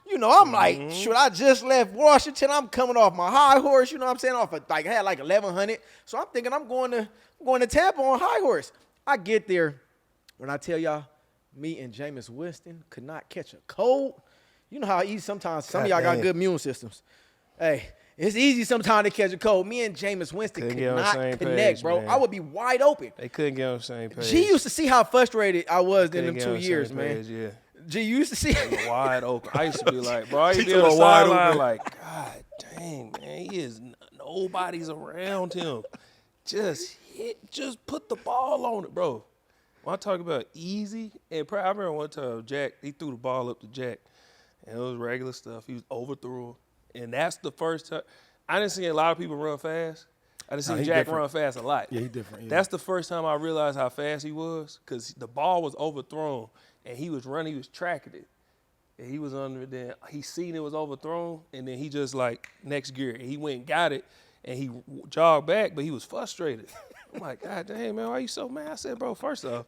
You know, I'm like, shoot, I just left Washington. I'm coming off my high horse. You know what I'm saying? I had like 1,100. So I'm thinking I'm going to Tampa on high horse. I get there. When I tell y'all, me and Jameis Winston could not catch a cold. You know how easy sometimes some of y'all got damn. good immune systems. Hey, it's easy sometimes to catch a cold. Me and Jameis Winston Couldn't could get on the not same connect, page, bro. man. I would be wide open. They couldn't get on the same page. G used to see how frustrated I was in Couldn't them get 2 on the years, same man. page, yeah. G, you used to see. Wide open. I used to be like, bro, I used to be He on the was wide sideline open. like, God dang, man, nobody's around him. Just put the ball on it, bro. When I talk about easy, and I remember one time Jack, he threw the ball up to Jack, and it was regular stuff. He was overthrew him. And that's the first time. I didn't see a lot of people run fast. I didn't see he Jack different. run fast a lot. Yeah, he different. Yeah. That's the first time I realized how fast he was because the ball was overthrown, and he was running, he was tracking it. And he was under it, then he seen it was overthrown, and then he just like next gear. And he went and got it, and he jogged back, but he was frustrated. I'm like, God damn, man, why you so mad? I said, bro, first off,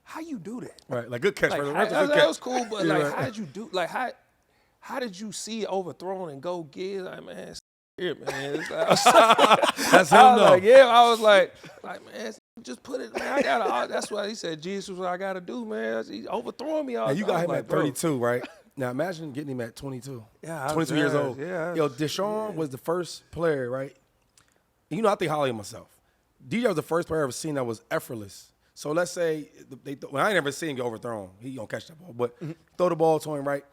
how you do that? Right, like good catch. Like, Right? that was cool, but Yeah, like, right. how did you do? Like, how did you see it overthrown and go get it? Like, man, here, man. It's like, That's him, I was though. like, yeah, I was like, man, just put it, man. I gotta. That's why he said, Jesus was what I gotta do, man. He's overthrowing me all. And you got him like, at 32, right? Now imagine getting him at 22. Yeah, I 22 was years there. old. Yeah. Yo, DeSean was the first player, right? You know, I think highly of myself. DJ was the first player I've ever seen that was effortless. So let's say, I ain't never seen him get overthrown. He gonna catch that ball, but throw the ball to him, right?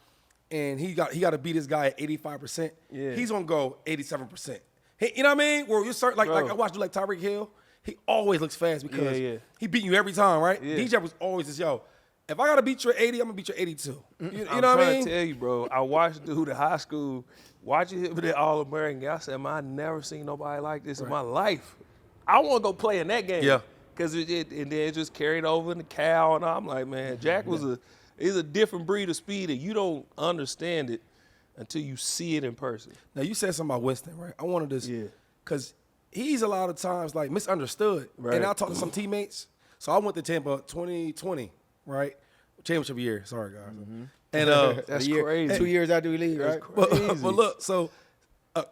And he got to beat this guy at 85%. Yeah. He's gonna go 87%. You know what I mean? Where you start like I watched like Tyreek Hill. He always looks fast because he beat you every time, right? Yeah. DJ was always just, yo, if I gotta beat you at 80, I'm gonna beat you at 82. You know what I I'm mean? trying to tell you, bro. I watched dude in high school, watching him with that All-American. I said, man, I never seen nobody like this in my life. I want to go play in that game. Yeah. Because and then it just carried over in the cow, and I'm like, man, Jack is a different breed of speed, and you don't understand it until you see it in person. Now, you said something about Winston, right? I wanted this because he's a lot of times like misunderstood. Right. And I talked to some teammates. So I went to Tampa 2020, right? Championship year. Sorry, guys. And That's A year- crazy. 2 years after we leave, right? but look, so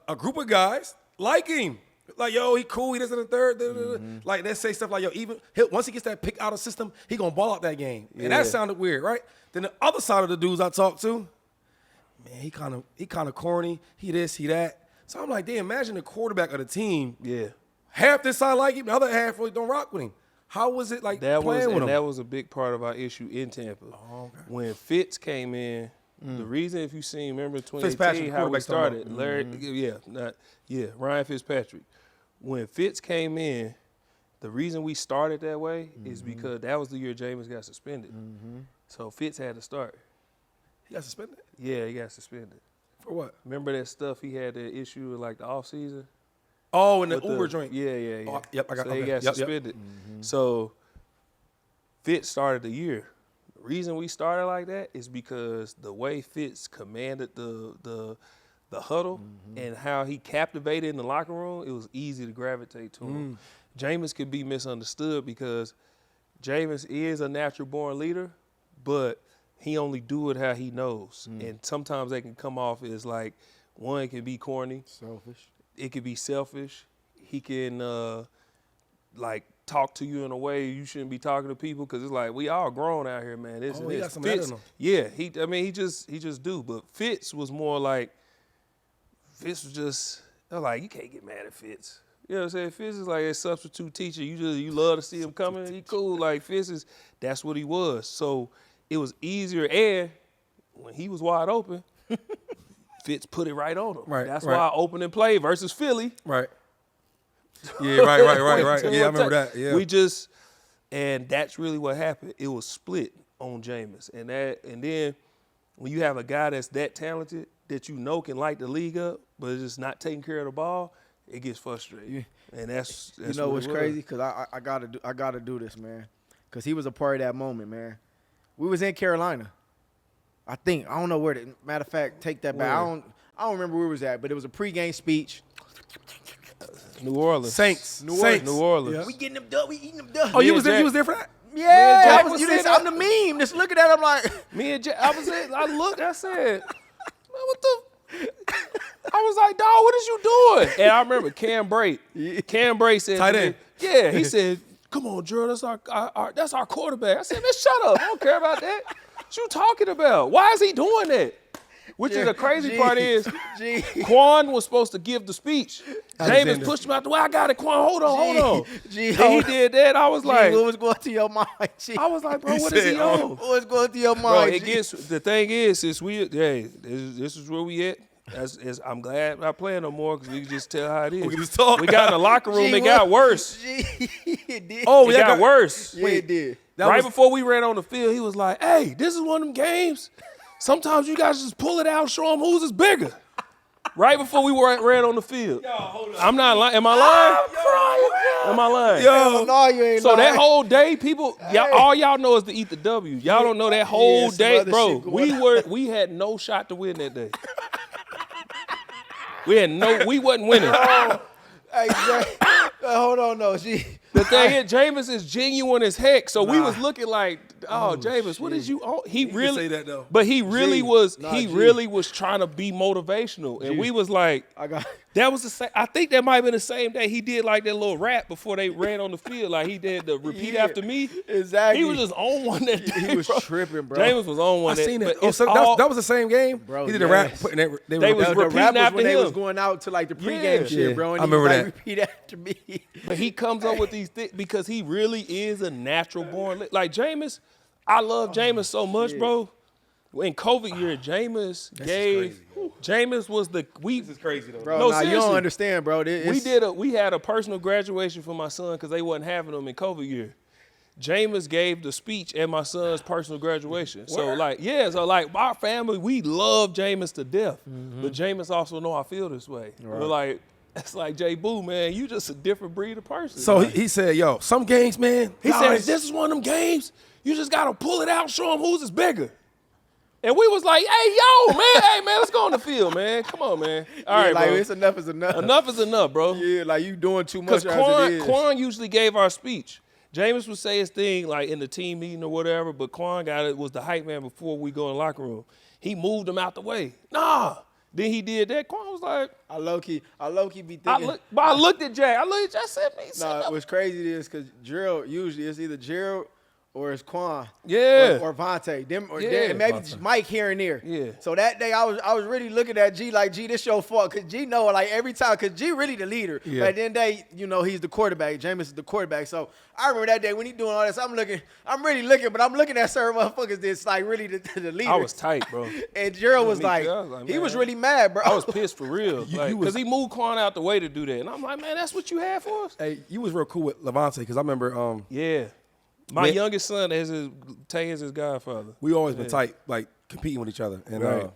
a group of guys like him. Like, yo, he cool, he does it in the third. Like, they say stuff like, yo, once he gets that pick out of system, he going to ball out that game. And that sounded weird, right? Then the other side of the dudes I talked to, man, he kind of corny. He this, he that. So I'm like, damn, imagine the quarterback of the team. Yeah. Half this side like him, the other half really don't rock with him. How was it like playing with him? That was a big part of our issue in Tampa. Oh, okay. When Fitz came in, the reason, if you seen, remember Fitzpatrick, 2018, how we quarterback started, talking Larry, Ryan Fitzpatrick. When Fitz came in, the reason we started that way is because that was the year Jameis got suspended. So Fitz had to start. He got suspended? Yeah, he got suspended. For what? Remember that stuff he had the issue with, like, the offseason? Oh, in the With Uber joint. Yeah. Oh, yep, I got So he okay. got Yep. suspended. So Fitz started the year. The reason we started like that is because the way Fitz commanded the huddle and how he captivated in the locker room, it was easy to gravitate to him. Jameis could be misunderstood because Jameis is a natural born leader, but he only do it how he knows. And sometimes they can come off as like, one, it can be corny. Selfish. It could be selfish. He can like talk to you in a way you shouldn't be talking to people because it's like we all grown out here, man. This and he this. got some of that Fitz, in him. yeah, he just do. But Fitz was more like Fitz was just like you can't get mad at Fitz. You know what I'm saying? Fitz is like a substitute teacher. You love to see him coming. He cool. Like Fitz that's what he was. So it was easier. And when he was wide open, Fitz put it right on him. Right, That's right. why open and play versus Philly. Right. Yeah, right. Yeah, I remember that. Yeah. And that's really what happened. It was split on Jameis. And then when you have a guy that's that talented that you know can light the league up, but is just not taking care of the ball, it gets frustrating. And that's You know what what's it was. crazy? Because I gotta do this, man. Because he was a part of that moment, man. We was in Carolina. I don't know where. Matter of fact, take that back. Where? I don't remember where we was at, but it was a pregame speech. New Orleans. Saints. New Orleans. Yeah. We getting them done. We eating them done. Oh, you Me was and there? Jack- You was there for that? Yeah, Jack I was was, sitting I'm the meme. Just looking at it, I'm like, Me and Jack, I looked, I said, man, what the? I was like, dog, what is you doing? And I remember Cam Bray said, Tight to me, end. yeah, he said, come on, Gerald, that's our quarterback. I said, man, shut up. I don't care about that. What you talking about? Why is he doing that? Which is the crazy part is, Quan was supposed to give the speech. Jameis pushed him out the way. I got it, Quan. Hold on. Then he did that. I was like, what was going through your mind? I was like, bro, what is he on? What was going through your Bro, mind? the thing is this is where we at. I'm glad not playing no more because we can just tell how it is. We can just talk. We got in the locker room. It got worse. It did. Oh, It got worse. Yeah, it did. Right before we ran on the field, he was like, hey, this is one of them games. Sometimes you guys just pull it out and show them whose is bigger. Right before we ran on the field. I'm not lying. Am I lying? Am I lying? No, you ain't So that lying. whole day, people, all y'all know is to eat the W. Y'all don't know that whole some day, other bro. shit going We had no shot to win that day. We wasn't winning. Hey, Jay, hold on, no. The thing is, Jameis is genuine as heck. So we was looking like, Jameis, what is you on? He really say that, though. But he really was. G. Really was trying to be motivational, and we was like, that was the same. I think that might have been the same day he did like that little rap before they ran on the field. Like he did the repeat after me. Exactly. He was just on one that day. He was tripping, bro. Jameis was on one. I seen it. But So that was the same game, bro. He did a rap. They was the repeating rap was after when they him. was going out to like the pregame Yeah. shit, bro. And I remember he was like, that. repeat after me. But he comes up with these things because he really is a natural born. Like Jameis, I love Jameis so much, bro. In COVID year, Jameis gave. Jameis was the This is crazy though, Bro, No, nah, you seriously. don't understand, bro. We had a personal graduation for my son because they wasn't having them in COVID year. Jameis gave the speech at my son's personal graduation. So like our family, we love Jameis to death. But Jameis also know I feel this way. We're like, it's like J Boo, man, you just a different breed of person. So he said, yo, some games, man. He said, this is one of them games, you just gotta pull it out and show them whose is bigger. And we was like, hey, man, let's go on the field, man. Come on, man. All right, like bro. it's enough is enough. Enough is enough, bro. Yeah, like you doing too much Because as it is. Quan usually gave our speech. Jameis would say his thing like in the team meeting or whatever, but Quan was the hype man before we go in the locker room. He moved him out the way. Nah. Then he did that. Quan was like, I low key be thinking. I looked at Jack. I said, man, Nah, what's crazy is because Gerald, usually it's either Gerald or it's Quan. Yeah. Or Vontae. Yeah. And maybe Mike here and there. Yeah. So that day I was really looking at G like, G, this your fault. Because G know like every time, because G really the leader. Yeah. But at the end of the day, you know, he's the quarterback. Jameis is the quarterback. So I remember that day when he doing all this, I'm really looking, but I'm looking at certain motherfuckers that's like really the leader. I was tight, bro. And Gerald was Me like, too. I was like, he was man. really mad, bro. I was pissed for real. You Because he moved Quan out the way to do that. And I'm like, man, that's what you had for us? Hey, you was real cool with Levante because I remember Yeah. My Man- youngest son Tay is his godfather. we always been tight, like competing with each other. And Right.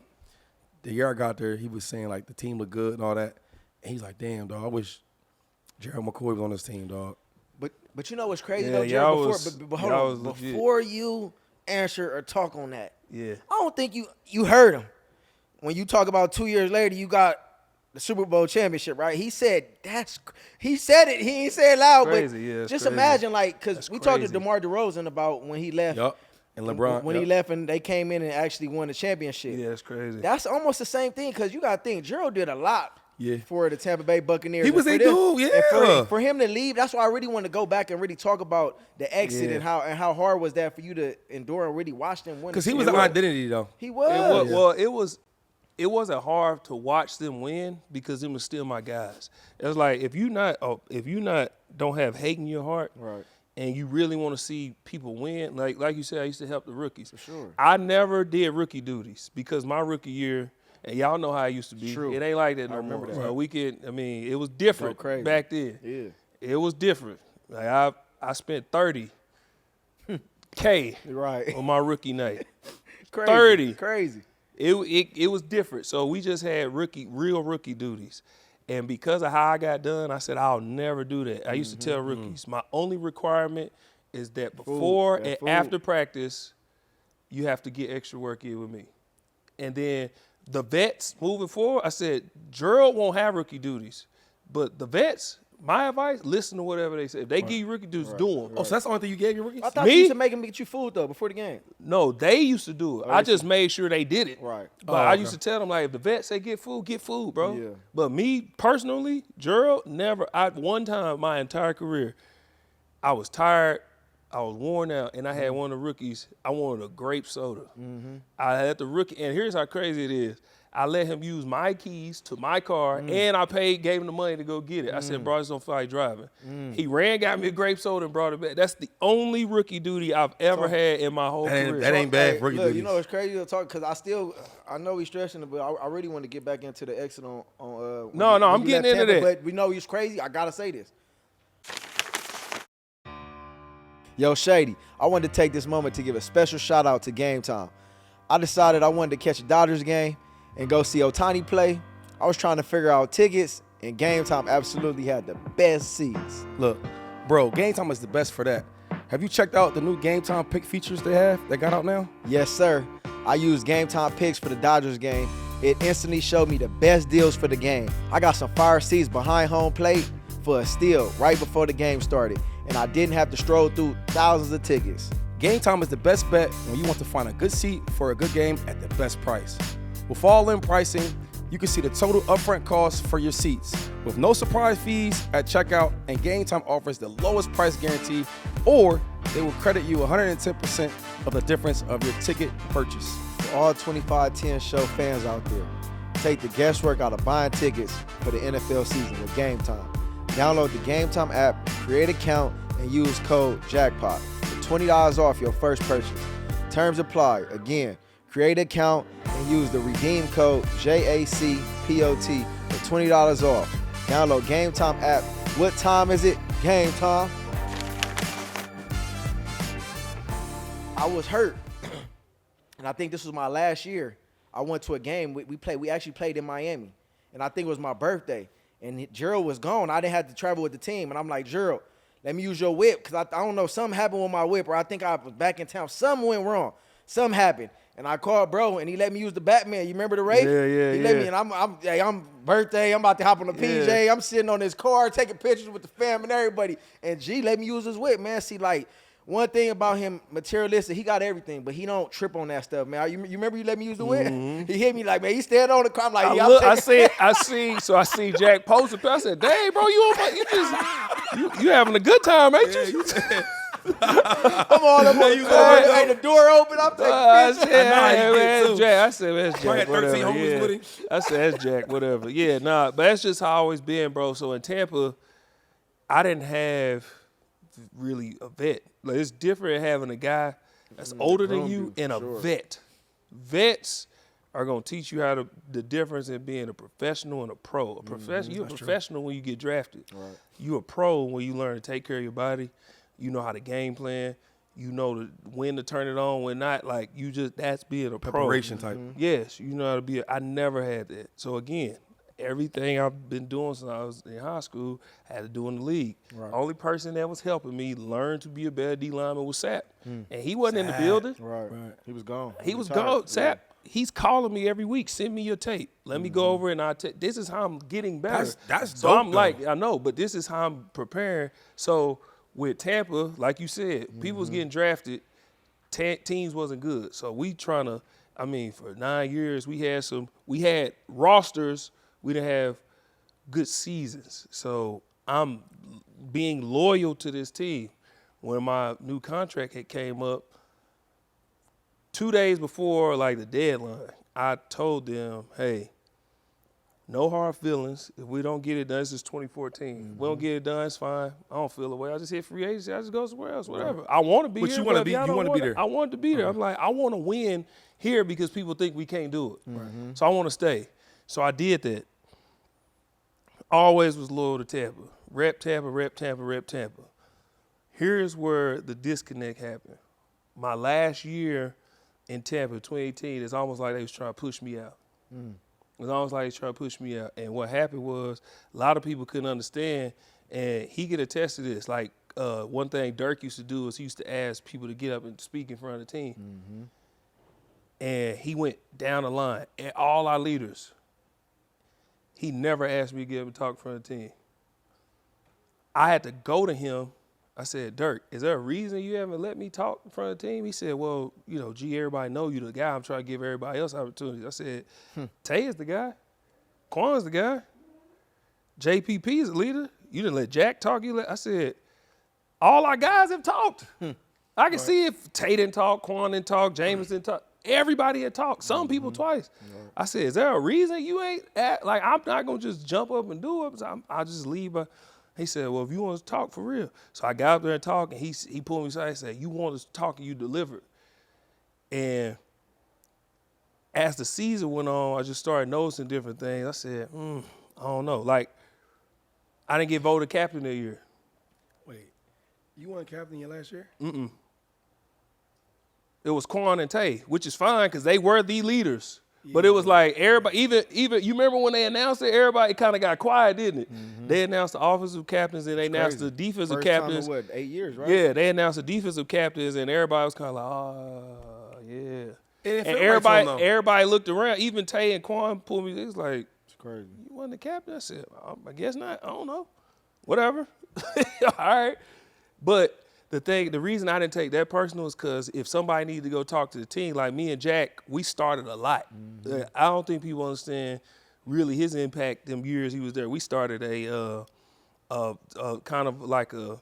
the year I got there, he was saying like the team looked good and all that. And he's like, damn, dog, I wish Gerald McCoy was on this team, dog. But you know what's crazy Yeah, though, y'all Gerald? was- But hold y'all on. was legit. Before you answer or talk on that, Yeah. I don't think you heard him. When you talk about 2 years later, you got the Super Bowl championship, right? He said he said it. He ain't say it loud, Crazy, but yeah, it's just crazy. imagine like because That's we talked to crazy. DeMar DeRozan about when he left. Yup. And LeBron. When he left and they came in and actually won the championship. Yeah, it's crazy. That's almost the same thing because you got to think Gerald did a lot Yeah. for the Tampa Bay Buccaneers. He was And a for them- dude, and yeah. for him to leave, that's why I really want to go back and really talk about the exit Yeah. and how hard was that for you to endure and really watch them win. Because he was the identity, though. He was. It wasn't hard to watch them win because them was still my guys. It was like if you don't have hate in your heart, Right. and you really want to see people win, like you said, I used to help the rookies. For sure. I never did rookie duties because my rookie year, and y'all know how it used to be. True. It ain't like that no remember more. that. So it was different crazy. back then. Yeah. It was different. Like I spent $30K Right. on my rookie night. Crazy. 30. Crazy. It was different. So we just had real rookie duties. And because of how I got done, I said, I'll never do that. I used to tell rookies, my only requirement is that before and after practice, you have to get extra work in with me. And then the vets moving forward, I said, Gerald won't have rookie duties. But the vets, my advice, listen to whatever they say. If they give you rookie duties, do them. Oh, so that's the only thing you gave your rookies? I thought Me? you used to make him get you food though before the game. No, they used to do it. I just made sure they did it. Right. But I used to tell them, like, if the vet say get food, bro. Yeah. But me, personally, Gerald, never. One time, my entire career, I was tired, I was worn out, and I had one of the rookies, I wanted a grape soda. I had the rookie, and here's how crazy it is. I let him use my keys to my car, and I gave him the money to go get it. I said, bro, I just don't feel like driving. He ran, got me a grape soda, and brought it back. That's the only rookie duty I've ever had in my whole career. That ain't bad for rookie Look, duties. you know it's crazy to talk because I know he's stressing it, but I really want to get back into the exit on. No, I'm getting into that. But we know he's crazy. I gotta say this. Yo, Shady, I wanted to take this moment to give a special shout out to Game Time. I decided I wanted to catch a Dodgers game and go see Otani play. I was trying to figure out tickets, and Game Time absolutely had the best seats. Look, bro, Game Time is the best for that. Have you checked out the new Game Time pick features they got out now? Yes, sir. I used Game Time picks for the Dodgers game. It instantly showed me the best deals for the game. I got some fire seats behind home plate for a steal right before the game started. and I didn't have to stroll through thousands of tickets. Game Time is the best bet when you want to find a good seat for a good game at the best price. With all-in pricing, you can see the total upfront cost for your seats with no surprise fees at checkout, and Game Time offers the lowest price guarantee, or they will credit you 110% of the difference of your ticket purchase. For all 25-10 show fans out there, take the guesswork out of buying tickets for the NFL season with Game Time. Download the Game Time app, create an account, and use code JACKPOT for $20 off your first purchase. Terms apply. Again, create an account and use the redeem code JACPOT for $20 off. Download Game Time app. What time is it? Game time. I was hurt, and I think this was my last year. I went to a game. We actually played in Miami, and I think it was my birthday. And Gerald was gone. I didn't have to travel with the team, and I'm like, Gerald, let me use your whip, because I don't know, something happened with my whip, or I think I was back in town. Something went wrong. Something happened. And I called bro, and he let me use the Batman. You remember the race? Yeah. He let me, and I'm birthday. I'm about to hop on the PJ. Yeah. I'm sitting on his car taking pictures with the fam and everybody. And G let me use his whip, man. See, like, one thing about him, materialistic, he got everything, but he don't trip on that stuff, man. You remember you let me use the whip? Mm-hmm. He hit me like, man, he stand on the car. I'm like, I see Jack posted. I said, dang, bro, you having a good time, ain't you? I'm on the car. Hey, the door open. I'm taking pictures. Jack. I said, that's Probably Jack. had 13 Whatever. homies Yeah. with him. I said, that's Jack. Whatever. Yeah, nah, but that's just how I always been, bro. So in Tampa, I didn't have really a vet. Like, it's different having a guy that's older than you and a vet. Vets are gonna teach you the difference in being a professional and a pro. You're a professional when you get drafted. Right. You're a pro when you learn to take care of your body. You know how to game plan. You know when to turn it on, when not. Like, that's being a pro. Preparation type. Yes, you know how to be. I never had that. So again, everything I've been doing since I was in high school, I had to do in the league. Right. Only person that was helping me learn to be a better D lineman was Sapp. And he wasn't in the building. Right. He was gone. He was gone. Sapp, he's calling me every week. Send me your tape. Let me go over and this is how I'm getting better. That's so dope, I'm like, I know, but this is how I'm preparing. So with Tampa, like you said, people was getting drafted. Teams wasn't good. So we trying to, for 9 years, we had rosters. We didn't have good seasons. So I'm being loyal to this team. When my new contract had came up, 2 days before the deadline, I told them, hey, no hard feelings. If we don't get it done, this is 2014. If we don't get it done, it's fine. I don't feel the way. I just hit free agency. I just go somewhere else, whatever. I want to be here. You want to be there. I want to be there. I'm like, I want to win here because people think we can't do it. So I want to stay. So I did that. Always was loyal to Tampa. Rep Tampa. Here's where the disconnect happened. My last year in Tampa, 2018, it's almost like they was trying to push me out. It was almost like they was trying to push me out. And what happened was a lot of people couldn't understand, and he could attest to this. Like, one thing Dirk used to do is he used to ask people to get up and speak in front of the team. And he went down the line. And all our leaders, he never asked me to get up and talk in front of the team. I had to go to him. I said, Dirk, is there a reason you haven't let me talk in front of the team? He said, well, G, everybody know you the guy. I'm trying to give everybody else opportunities. I said, Tay is the guy. Quan's the guy. JPP is the leader. You didn't let Jack talk. I said, all our guys have talked. I can see if Tay didn't talk, Quan didn't talk, Jameis didn't talk. Everybody had talked. Some people twice. I said, is there a reason you ain't I'm not going to just jump up and do it. I'll just leave. He said, well, if you want to talk for real. So I got up there and talked, and he pulled me aside and said, you want to talk and you delivered. And as the season went on, I just started noticing different things. I said, I don't know. Like, I didn't get voted captain that year. Wait, you weren't captain your last year? It was Quan and Tay, which is fine because they were the leaders. But it was like everybody, even you remember when they announced it, everybody kind of got quiet, didn't it? They announced the offensive captains and they announced the defensive captains. First time in 8 years, right? Yeah, they announced the defensive captains and everybody was kind of like, oh, yeah. And everybody looked around. Even Tay and Quan pulled me. It was like, it's crazy. You wasn't the captain? I said, I guess not. I don't know. Whatever. All right. But the reason I didn't take that personal is because if somebody needed to go talk to the team, like me and Jack, we started a lot. I don't think people understand really his impact them years he was there. We started a kind of like a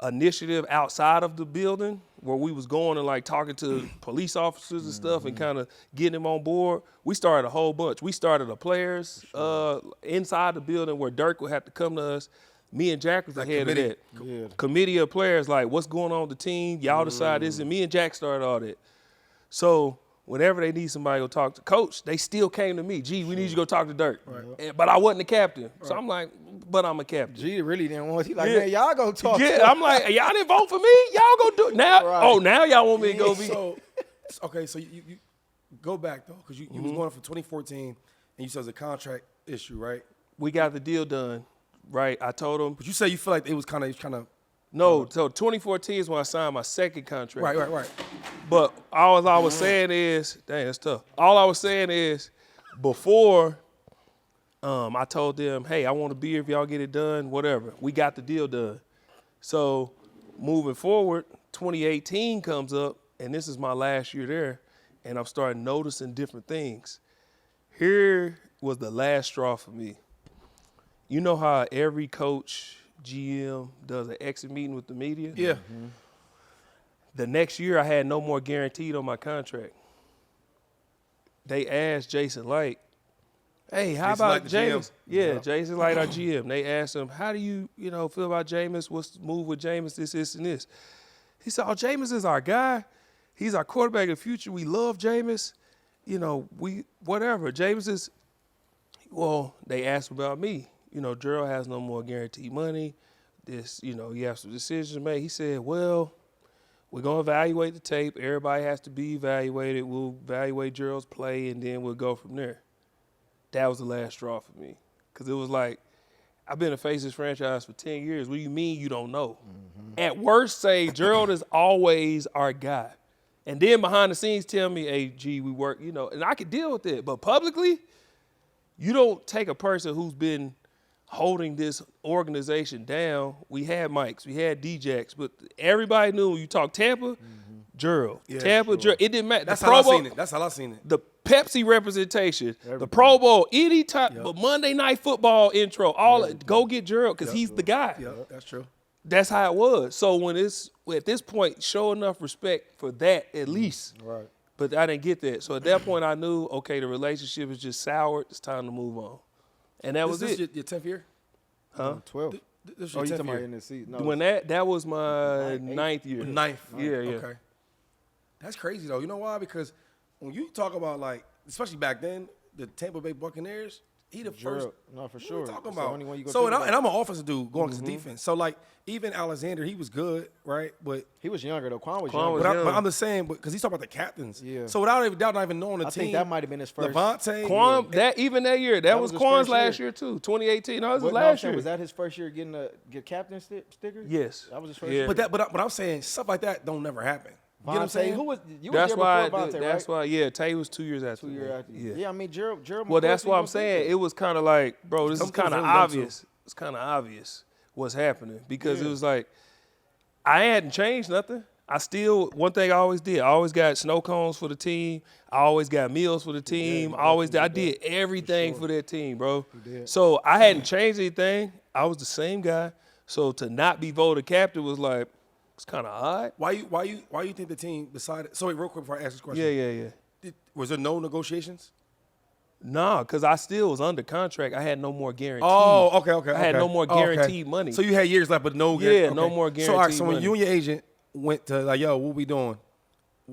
initiative outside of the building where we was going and like talking to police officers and stuff and kind of getting them on board. We started a whole bunch. We started a players inside the building where Dirk would have to come to us. Me and Jack was the head of that committee of players, like what's going on with the team, y'all decide this, and me and Jack started all that. So whenever they need somebody to go talk to coach, they still came to me. Gee, we need you to go talk to Dirk. Right. But I wasn't the captain. Right. So I'm like, but I'm a captain. G really didn't want. He like, man, y'all go talk. Yeah, I'm like, y'all didn't vote for me. Y'all go do it now. Right. Oh, now y'all want me to go be. So you go back though, because you was going for 2014, and you said it was a contract issue, right? We got the deal done, right? I told him. But you say you feel like it was kind of. No, so 2014 is when I signed my second contract. Right. But all I was saying is, dang, that's tough. All I was saying is, before I told them, hey, I want to be here if y'all get it done, whatever. We got the deal done. So moving forward, 2018 comes up, and this is my last year there, and I'm starting noticing different things. Here was the last straw for me. You know how every coach, GM does an exit meeting with the media? Yeah. The next year, I had no more guaranteed on my contract. They asked Jason Light, hey, how about Jameis? Yeah, Jason Light, our GM. They asked him, how do you feel about Jameis? What's the move with Jameis, this, and this? He said, Jameis is our guy. He's our quarterback of the future. We love Jameis. Whatever. Jameis is, they asked about me. Gerald has no more guaranteed money. You have some decisions to make. He said, well, we're going to evaluate the tape. Everybody has to be evaluated. We'll evaluate Gerald's play, and then we'll go from there. That was the last straw for me. Because it was like, I've been a face of this franchise for 10 years. What do you mean you don't know? At worst, say, Gerald is always our guy. And then behind the scenes tell me, hey, G, we work, and I could deal with it. But publicly, you don't take a person who's been holding this organization down. We had Mikes, we had D-Jacks, but everybody knew when you talk Tampa, Gerald. Yeah, Tampa, sure. Gerald. It didn't matter. That's how I seen it. That's how I seen it. The Pepsi representation, the Pro Bowl, any time, but Monday Night Football intro, go get Gerald because he's the guy. Yeah, that's true. That's how it was. So when it's at this point, show enough respect for that at least. Right. But I didn't get that. So at that point, I knew, okay, the relationship is just soured. It's time to move on. And that was it. Your 10th year? Huh? 12. This Oh, your you 10th talking about year? in the season? No, When that was my ninth year. Ninth. Yeah. Okay. That's crazy, though. You know why? Because when you talk about, like, especially back then, the Tampa Bay Buccaneers, he the first. No, for What sure. are we talking It's the about? only one you gonna So, think about. and I'm an offensive dude going to defense. So, like, even Alexander, he was good, right? But He was younger, though. Quan was Quan younger. was but I'm just saying, because he's talking about the captains. Yeah. So, without not even knowing the I team. think that might have been his first. Levante. Quan, even that year, that was was his Quan's first last year. year too. 2018. No, it was What, his no, last I'm saying, year. was that his first year getting get captain sticker? Yes. That was his first Yeah. year. But I'm saying stuff like that don't never happen. You know what I'm saying? Who was you That's was why. there before Vontae, That's right? why. Yeah, Tay was 2 years after. 2 years after. Yeah. Yeah, I mean Gerald. Well, that's McCoy what I'm was saying. there. It was kind of like, bro, this is Some kind of people really don't obvious. It's kind of obvious what's happening because it was like I hadn't changed nothing. I still, one thing I always did, I always got snow cones for the team. I always got meals for the team. I did everything for that team, bro. So I hadn't changed anything. I was the same guy. So to not be voted captain was like, it's kind of odd. Why you think the team decided? So wait, real quick before I ask this question. Yeah. Was there no negotiations? Nah, because I still was under contract. I had no more guaranteed. Oh, okay. I had no more guaranteed money. So you had years left, but no no more So, all right, guaranteed so when money. you and your agent went to like, yo, what we doing?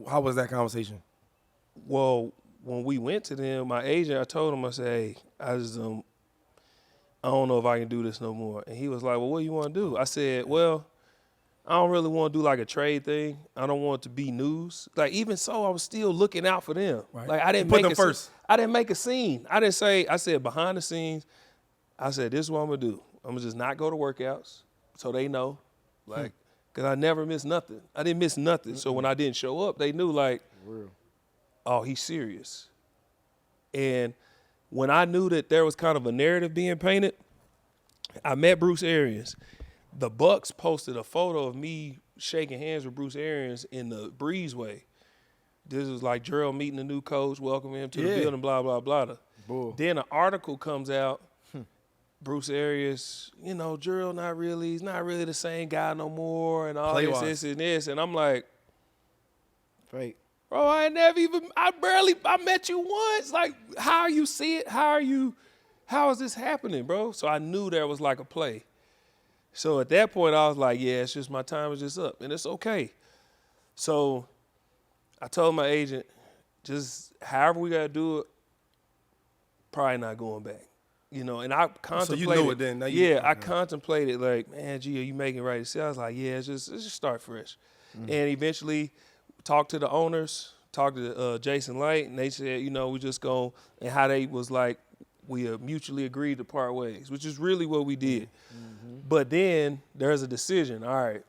How was that conversation? Well, when we went to them, my agent, I told him, I said, hey, I don't know if I can do this no more. And he was like, well, what do you want to do? I said, well, I don't really want to do like a trade thing. I don't want it to be news. Like, even so, I was still looking out for them. Right. Like, I didn't You put make them a first. I didn't make a scene. I said behind the scenes, I said, this is what I'm going to do. I'm going to just not go to workouts so they know. Like, because I never missed nothing. I didn't miss nothing. So when I didn't show up, they knew like, oh, he's serious. And when I knew that there was kind of a narrative being painted, I met Bruce Arians. the Bucs posted a photo of me shaking hands with Bruce Arians in the breezeway. This was like Gerald meeting the new coach, welcoming him to the building, blah, blah, blah. Then an article comes out, Bruce Arians, Gerald he's not really the same guy no more, and all this, and this. And I'm like, Fake. bro, I met you once. Like, how you see it? How is this happening, bro? So I knew there was like a play. So at that point, I was like, yeah, it's just my time is just up, and it's okay. So I told my agent, just however we got to do it, probably not going back. And I contemplated. So you knew it then. Now I contemplated like, man, gee, are you making right decision? I was like, yeah, let's just start fresh. And eventually talked to the owners, talked to Jason Light, and they said, we just go, and how they was like, we mutually agreed to part ways, which is really what we did. But then there's a decision. All right,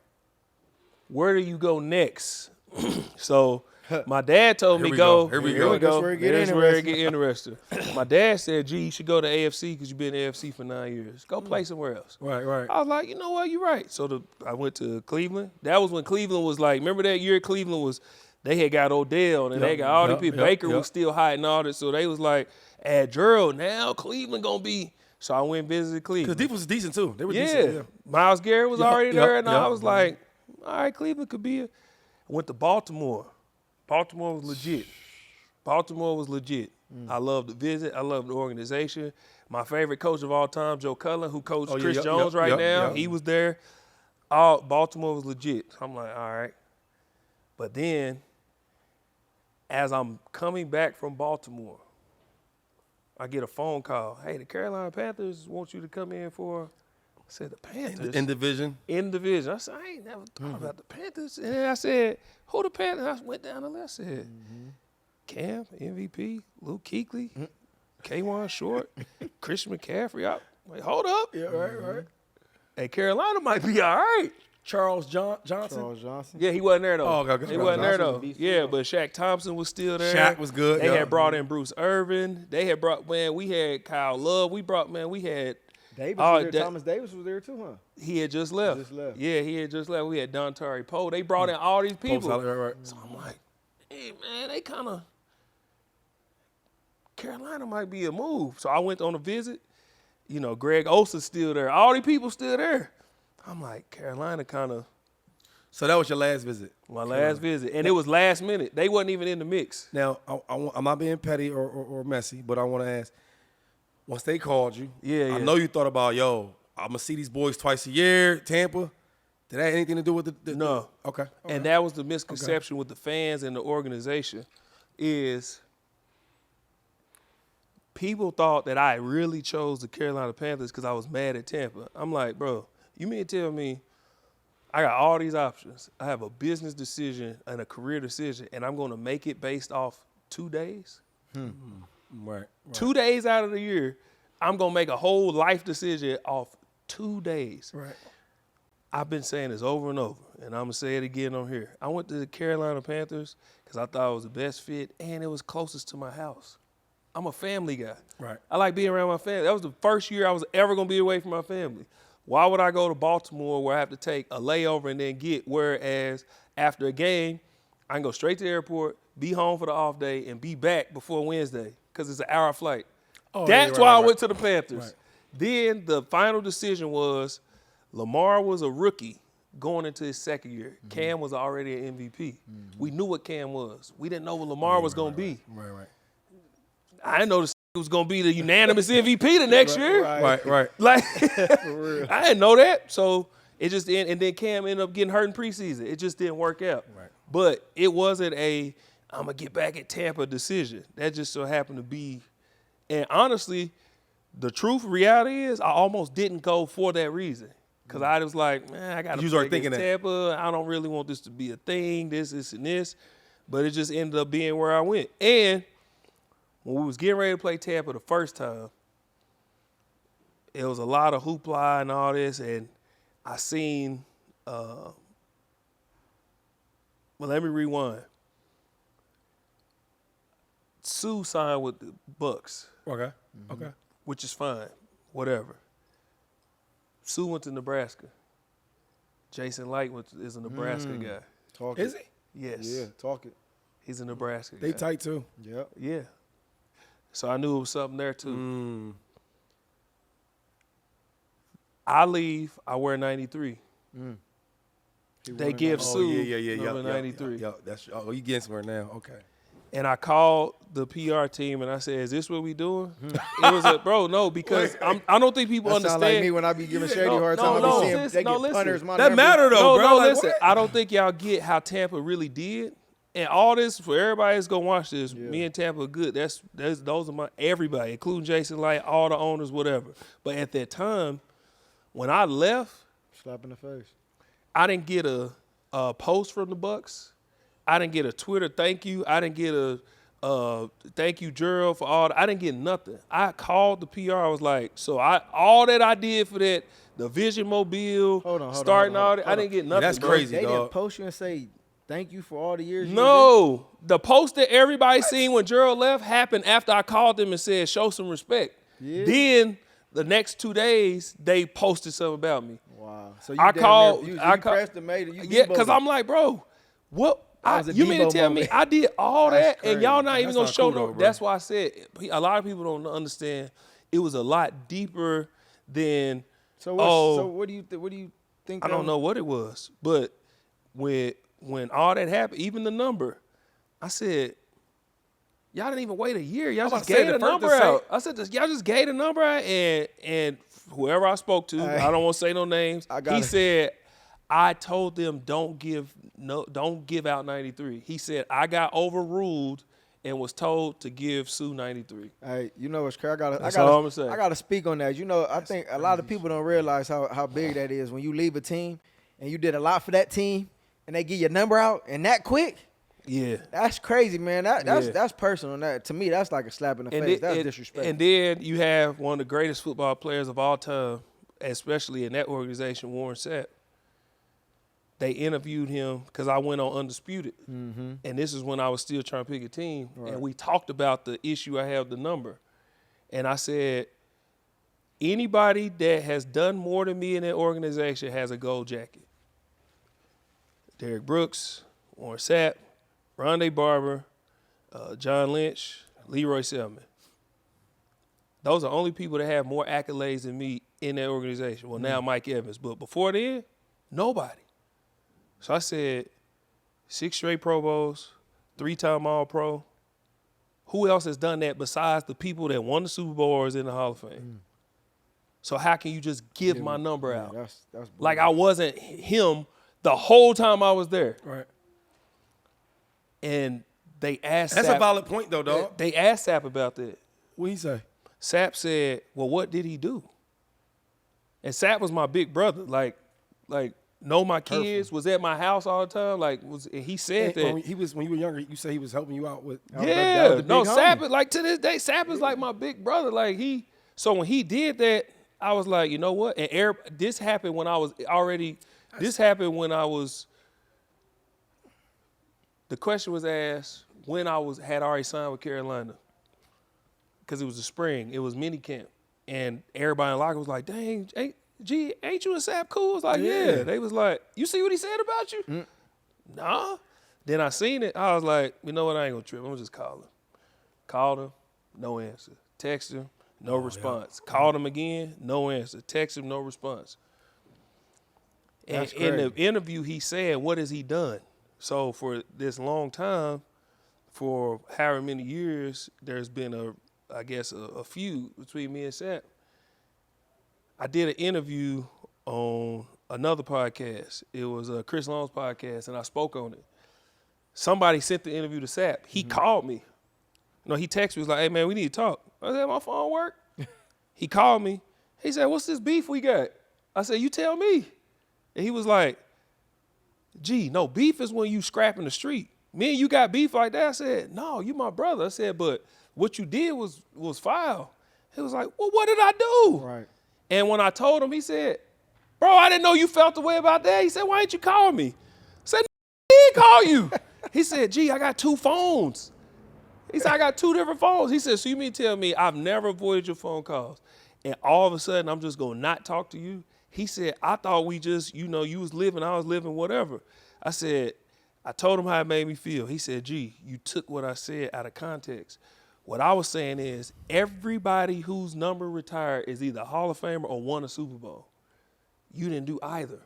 where do you go next? So my dad told me go. Here we go. go. That's where it get interesting. My dad said, gee, you should go to AFC because you've been in AFC for 9 years. Go play somewhere else. Right. I was like, you know what, you're right. So I went to Cleveland. That was when Cleveland was like, remember that year Cleveland was, they had got Odell and they got all these people. Baker was still hiding all this. So they was like, add Gerald, now Cleveland going to be. So I went and visited Cleveland. Because defense was decent too. They were decent. Yeah. Miles Garrett was already there. And I was like, all right, Cleveland could be I went to Baltimore. Baltimore was legit. I loved the visit. I loved the organization. My favorite coach of all time, Joe Cullen, who coached Chris Jones now, he was there. Baltimore was legit. I'm like, all right. But then, as I'm coming back from Baltimore, I get a phone call. Hey, the Carolina Panthers want you to come in for. I said, the Panthers? In division? In division. I said, I ain't never thought about the Panthers. And then I said, who the Panthers? I went down the list. I said, Cam, MVP, Luke Kuechly, K'Wan Short, Christian McCaffrey. I'm like, hold up. Yeah, right. Hey, Carolina might be all right. Charles Johnson? Yeah, he wasn't there, though. Oh, okay. He wasn't there, though. Yeah, but Shaq Thompson was still there. Shaq was good. They had brought in Bruce Irvin. They had brought, we had Kyle Love. We had Davis was there. Thomas Davis was there, too, huh? He had just left. Yeah, he had just left. We had Dontari Poe. They brought in all these people. Right. So I'm like, hey, man, they kind of, Carolina might be a move. So I went on a visit. Greg Olson's still there. All these people still there. I'm like, Carolina kind of. So that was your last visit? My last visit. And it was last minute. They wasn't even in the mix. Now, I'm not being petty or messy, but I want to ask, once they called you, I know you thought about, I'm going to see these boys twice a year, Tampa. Did that have anything to do with the No. Okay. And that was the misconception with the fans and the organization is people thought that I really chose the Carolina Panthers because I was mad at Tampa. I'm like, bro, you mean to tell me I got all these options. I have a business decision and a career decision, and I'm going to make it based off 2 days? Right. 2 days out of the year, I'm going to make a whole life decision off 2 days. Right. I've been saying this over and over, and I'm going to say it again on here. I went to the Carolina Panthers because I thought it was the best fit, and it was closest to my house. I'm a family guy. Right. I like being around my family. That was the first year I was ever going to be away from my family. Why would I go to Baltimore where I have to take a layover and then get, whereas after a game, I can go straight to the airport, be home for the off day, and be back before Wednesday because it's an hour flight. That's why I went to the Panthers. Right. Then the final decision was Lamar was a rookie going into his second year. Cam was already an MVP. We knew what Cam was. We didn't know what Lamar was going to be. Right. I didn't know this was going to be the unanimous MVP the next year. Right. Like, I didn't know that. So it just didn't. And then Cam ended up getting hurt in preseason. It just didn't work out. Right. But it wasn't I'm going to get back at Tampa decision. That just so happened to be. And honestly, the reality is I almost didn't go for that reason. Because I was like, man, I got to play against Tampa. I don't really want this to be a thing, this, and this. But it just ended up being where I went. And when we was getting ready to play Tampa the first time, it was a lot of hoopla and all this, and I seen, well, let me rewind. Suh signed with the Bucs. Okay. Which is fine, whatever. Suh went to Nebraska. Jason Light is a Nebraska guy. Talk Is it. he? Yes. Yeah, talk it. He's a Nebraska They guy. tight too. Yep. Yeah. So I knew it was something there too. I leave, I wear 93. They give Sue number 93. Yeah, that's you getting somewhere now. Okay. And I called the PR team and I said, "Is this what we doing?" It was a bro, no, because I don't think people That understand. sound like me when I be giving Shady a hard time. no, I be seeing sis, they no, get listen. punters. My That number. matter though, bro. Like, Listen. what? I don't think y'all get how Tampa really did. And all this for everybody that's gonna watch this. Me and Tampa are good. Those are my everybody, including Jason Light, all the owners, whatever. But at that time, when I left, Slap in the face. I didn't get a post from the Bucs. I didn't get a Twitter thank you. I didn't get a thank you, Gerald, for all. I didn't get nothing. I called the PR. I was like, so all that I did for that, the Vision Mobile, Hold on, all that, I didn't get nothing. that's bro. crazy. They dog. didn't post you and say thank you for all the years. you No, the post that everybody seen when Gerald left happened after I called them and said, show some respect. Yeah. Then the next 2 days, they posted something about me. did? Wow. So you I damn called- near- you I call- pressed and made it. You Yeah, Debo'd because it. I'm like, bro, what? was a You mean to Debo tell me moment. I did all That's that and y'all not crazy. even That's gonna not show cool no? though, bro. That's why I said a lot of people don't understand. It was a lot deeper than. So what do you think? I don't know what it was, but when all that happened, even the number, I said, y'all didn't even wait a year. Y'all about just to say, gave the the first number to say- out. I said, y'all just gave the number out, and whoever I spoke to, Hey. I don't want to say no names. I got He it. said, I told them don't give out 93. He said I got overruled and was told to give Sue 93. Hey, you know what's crazy? That's all I'm gonna say. I gotta speak on that. You know, I think a lot of people don't realize how big that is when you leave a team and you did a lot for that team and they give your number out and that quick. Yeah. That's crazy, man. Yeah. That's personal. That to me, that's like a slap in the face. That's disrespectful. And then you have one of the greatest football players of all time, especially in that organization, Warren Sapp. They interviewed him because I went on Undisputed. And this is when I was still trying to pick a team. Right. And we talked about the issue I have the number. And I said, anybody that has done more than me in that organization has a gold jacket. Derek Brooks, Warren Sapp, Rondé Barber, John Lynch, Leroy Selman. Those are only people that have more accolades than me in that organization. Well, now Mike Evans. But before then, nobody. So I said, 6 straight Pro Bowls, 3-time All-Pro. Who else has done that besides the people that won the Super Bowl or is in the Hall of Fame? So how can you just give my number out? That's Like I wasn't him the whole time I was there. Right. And they asked That's Sapp, a valid point though, dog. They asked Sapp about that. What he say? Sapp said, well, what did he do? And Sapp was my big brother. Like know my kids, was at my house all the time. And he said that. When you were younger, you said he was helping you out with. Yeah, was the no, big Sapp homie. is like to this day, Sapp is like my big brother. So when he did that, I was like, you know what? And this happened when I was already. This happened when I was. The question was asked when I had already signed with Carolina, because it was the spring. It was mini camp, and everybody in locker was like, "Dang, ain't you and Sapp cool?" I was like, "Yeah." They was like, "You see what he said about you?" Nah. Then I seen it. I was like, you know what? I ain't gonna trip. I'm gonna just call him. Called him, no answer. Text him, no response. Called him again, no answer. Text him, no response. And That's in the crazy. interview, he said, what has he done? So for this long time, for however many years, there's been a feud between me and Sapp. I did an interview on another podcast. It was Chris Long's podcast, and I spoke on it. Somebody sent the interview to Sapp. He called me. He texted me. He was like, hey, man, we need to talk. I said, my phone work? He called me. He said, what's this beef we got? I said, you tell me. And he was like, gee, no, beef is when you scrap in the street. Me and you got beef like that? I said, no, you my brother. I said, but what you did was foul. He was like, well, what did I do? Right. And when I told him, he said, bro, I didn't know you felt the way about that. He said, why ain't you call me? I said, he didn't call you. He said, gee, I got 2 phones. He said, I got 2 different phones. He said, so you mean to tell me I've never avoided your phone calls, and all of a sudden I'm just going to not talk to you? He said, I thought we just, you was living, I was living, whatever. I told him how it made me feel. He said, G, you took what I said out of context. What I was saying is everybody whose number retired is either a Hall of Famer or won a Super Bowl. You didn't do either.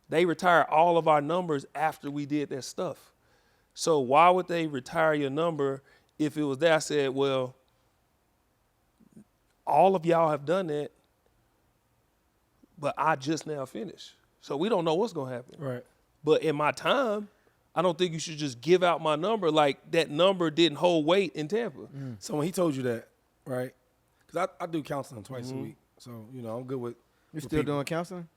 They retired all of our numbers after we did that stuff. So why would they retire your number if it was there? I said, well, all of y'all have done that, but I just now finished. So we don't know what's going to happen. Right. But in my time, I don't think you should just give out my number like that number didn't hold weight in Tampa. So when he told you that, right? Because I do counseling twice a week. So, I'm good with You still people. doing counseling?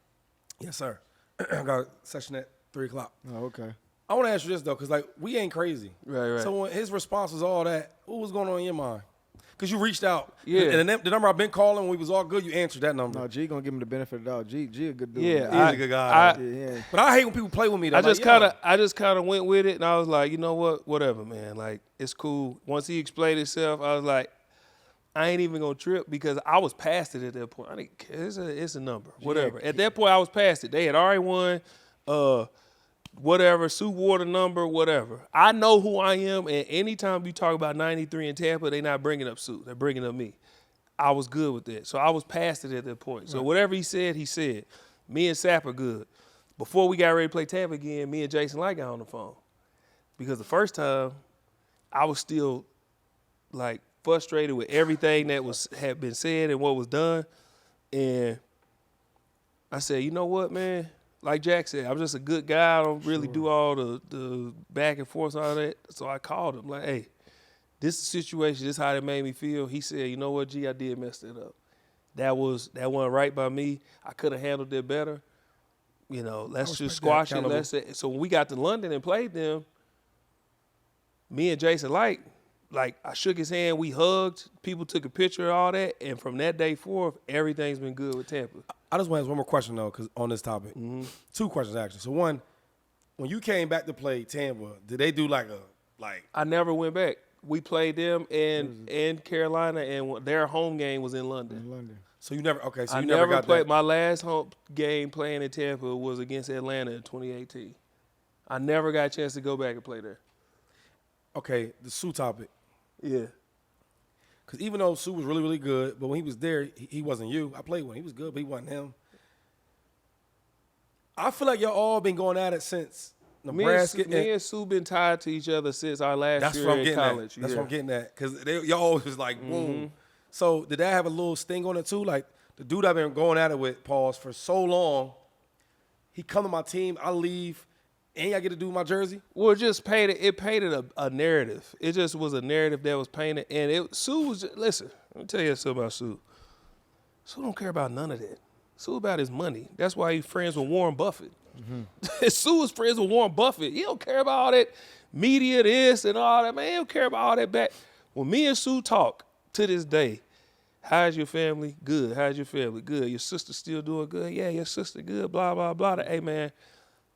Yes, sir. I got a session at 3 o'clock. Oh, okay. I want to ask you this, though, because, we ain't crazy. Right. So when his response was all that, what was going on in your mind? Because you reached out. Yeah. And the number I've been calling when we was all good, you answered that number. No, G gonna give him the benefit of the doubt. G a good dude. Yeah, man. He's a good guy. Yeah. But I hate when people play with me, though. I just kind of went with it, and I was like, you know what, whatever, man. Like, it's cool. Once he explained himself, I was like, I ain't even gonna trip because I was past it at that point. I didn't care. It's a number, whatever. At that point, I was past it. They had already won, whatever. Sue wore the number, whatever. I know who I am, and anytime you talk about 93 in Tampa, they not bringing up Sue. They're bringing up me. I was good with that. So I was past it at that point. So whatever he said, he said. Me and Sapp are good. Before we got ready to play Tampa again, me and Jason Light got on the phone. Because the first time, I was still, frustrated with everything that had been said and what was done. And I said, you know what, man? Like Jack said, I'm just a good guy. I don't really do all the back and forth, all that. So I called him, like, hey, this situation, this is how it made me feel. He said, you know what, G, I did mess that up. That wasn't right by me. I could have handled it better. Let's just squash it. Let's say. So when we got to London and played them, me and Jason Light, I shook his hand, we hugged, people took a picture, all that, and from that day forth, everything's been good with Tampa. I just want to ask one more question, though, because on this topic. Mm-hmm. 2 questions, actually. So, one, when you came back to play Tampa, did they do I never went back. We played them in Carolina, and their home game was in London. So you never – okay, so I you never got played. that. My last home game playing in Tampa was against Atlanta in 2018. I never got a chance to go back and play there. Okay, the Sue topic. Yeah. Because even though Sue was really, really good, but when he was there, he wasn't you. I played when he was good, but he wasn't him. I feel like y'all all been going at it since Nebraska. Me and Sue been tied to each other since our last year in college. That's what I'm getting at. Because y'all always was like, boom. So did that have a little sting on it too? Like the dude I've been going at it with, Pauls, for so long, he come to my team, I leave, and I get to do my jersey? Well, it painted a narrative. It just was a narrative that was painted. And Sue was just, listen, let me tell you something about Sue. Sue don't care about none of that. Sue about his money. That's why he's friends with Warren Buffett. Mm-hmm. Sue is friends with Warren Buffett. He don't care about all that media, this and all that. Man, he don't care about all that back. When me and Sue talk to this day, how's your family? Good. How's your family? Good. Your sister still doing good? Yeah, your sister good, blah, blah, blah. Hey, man.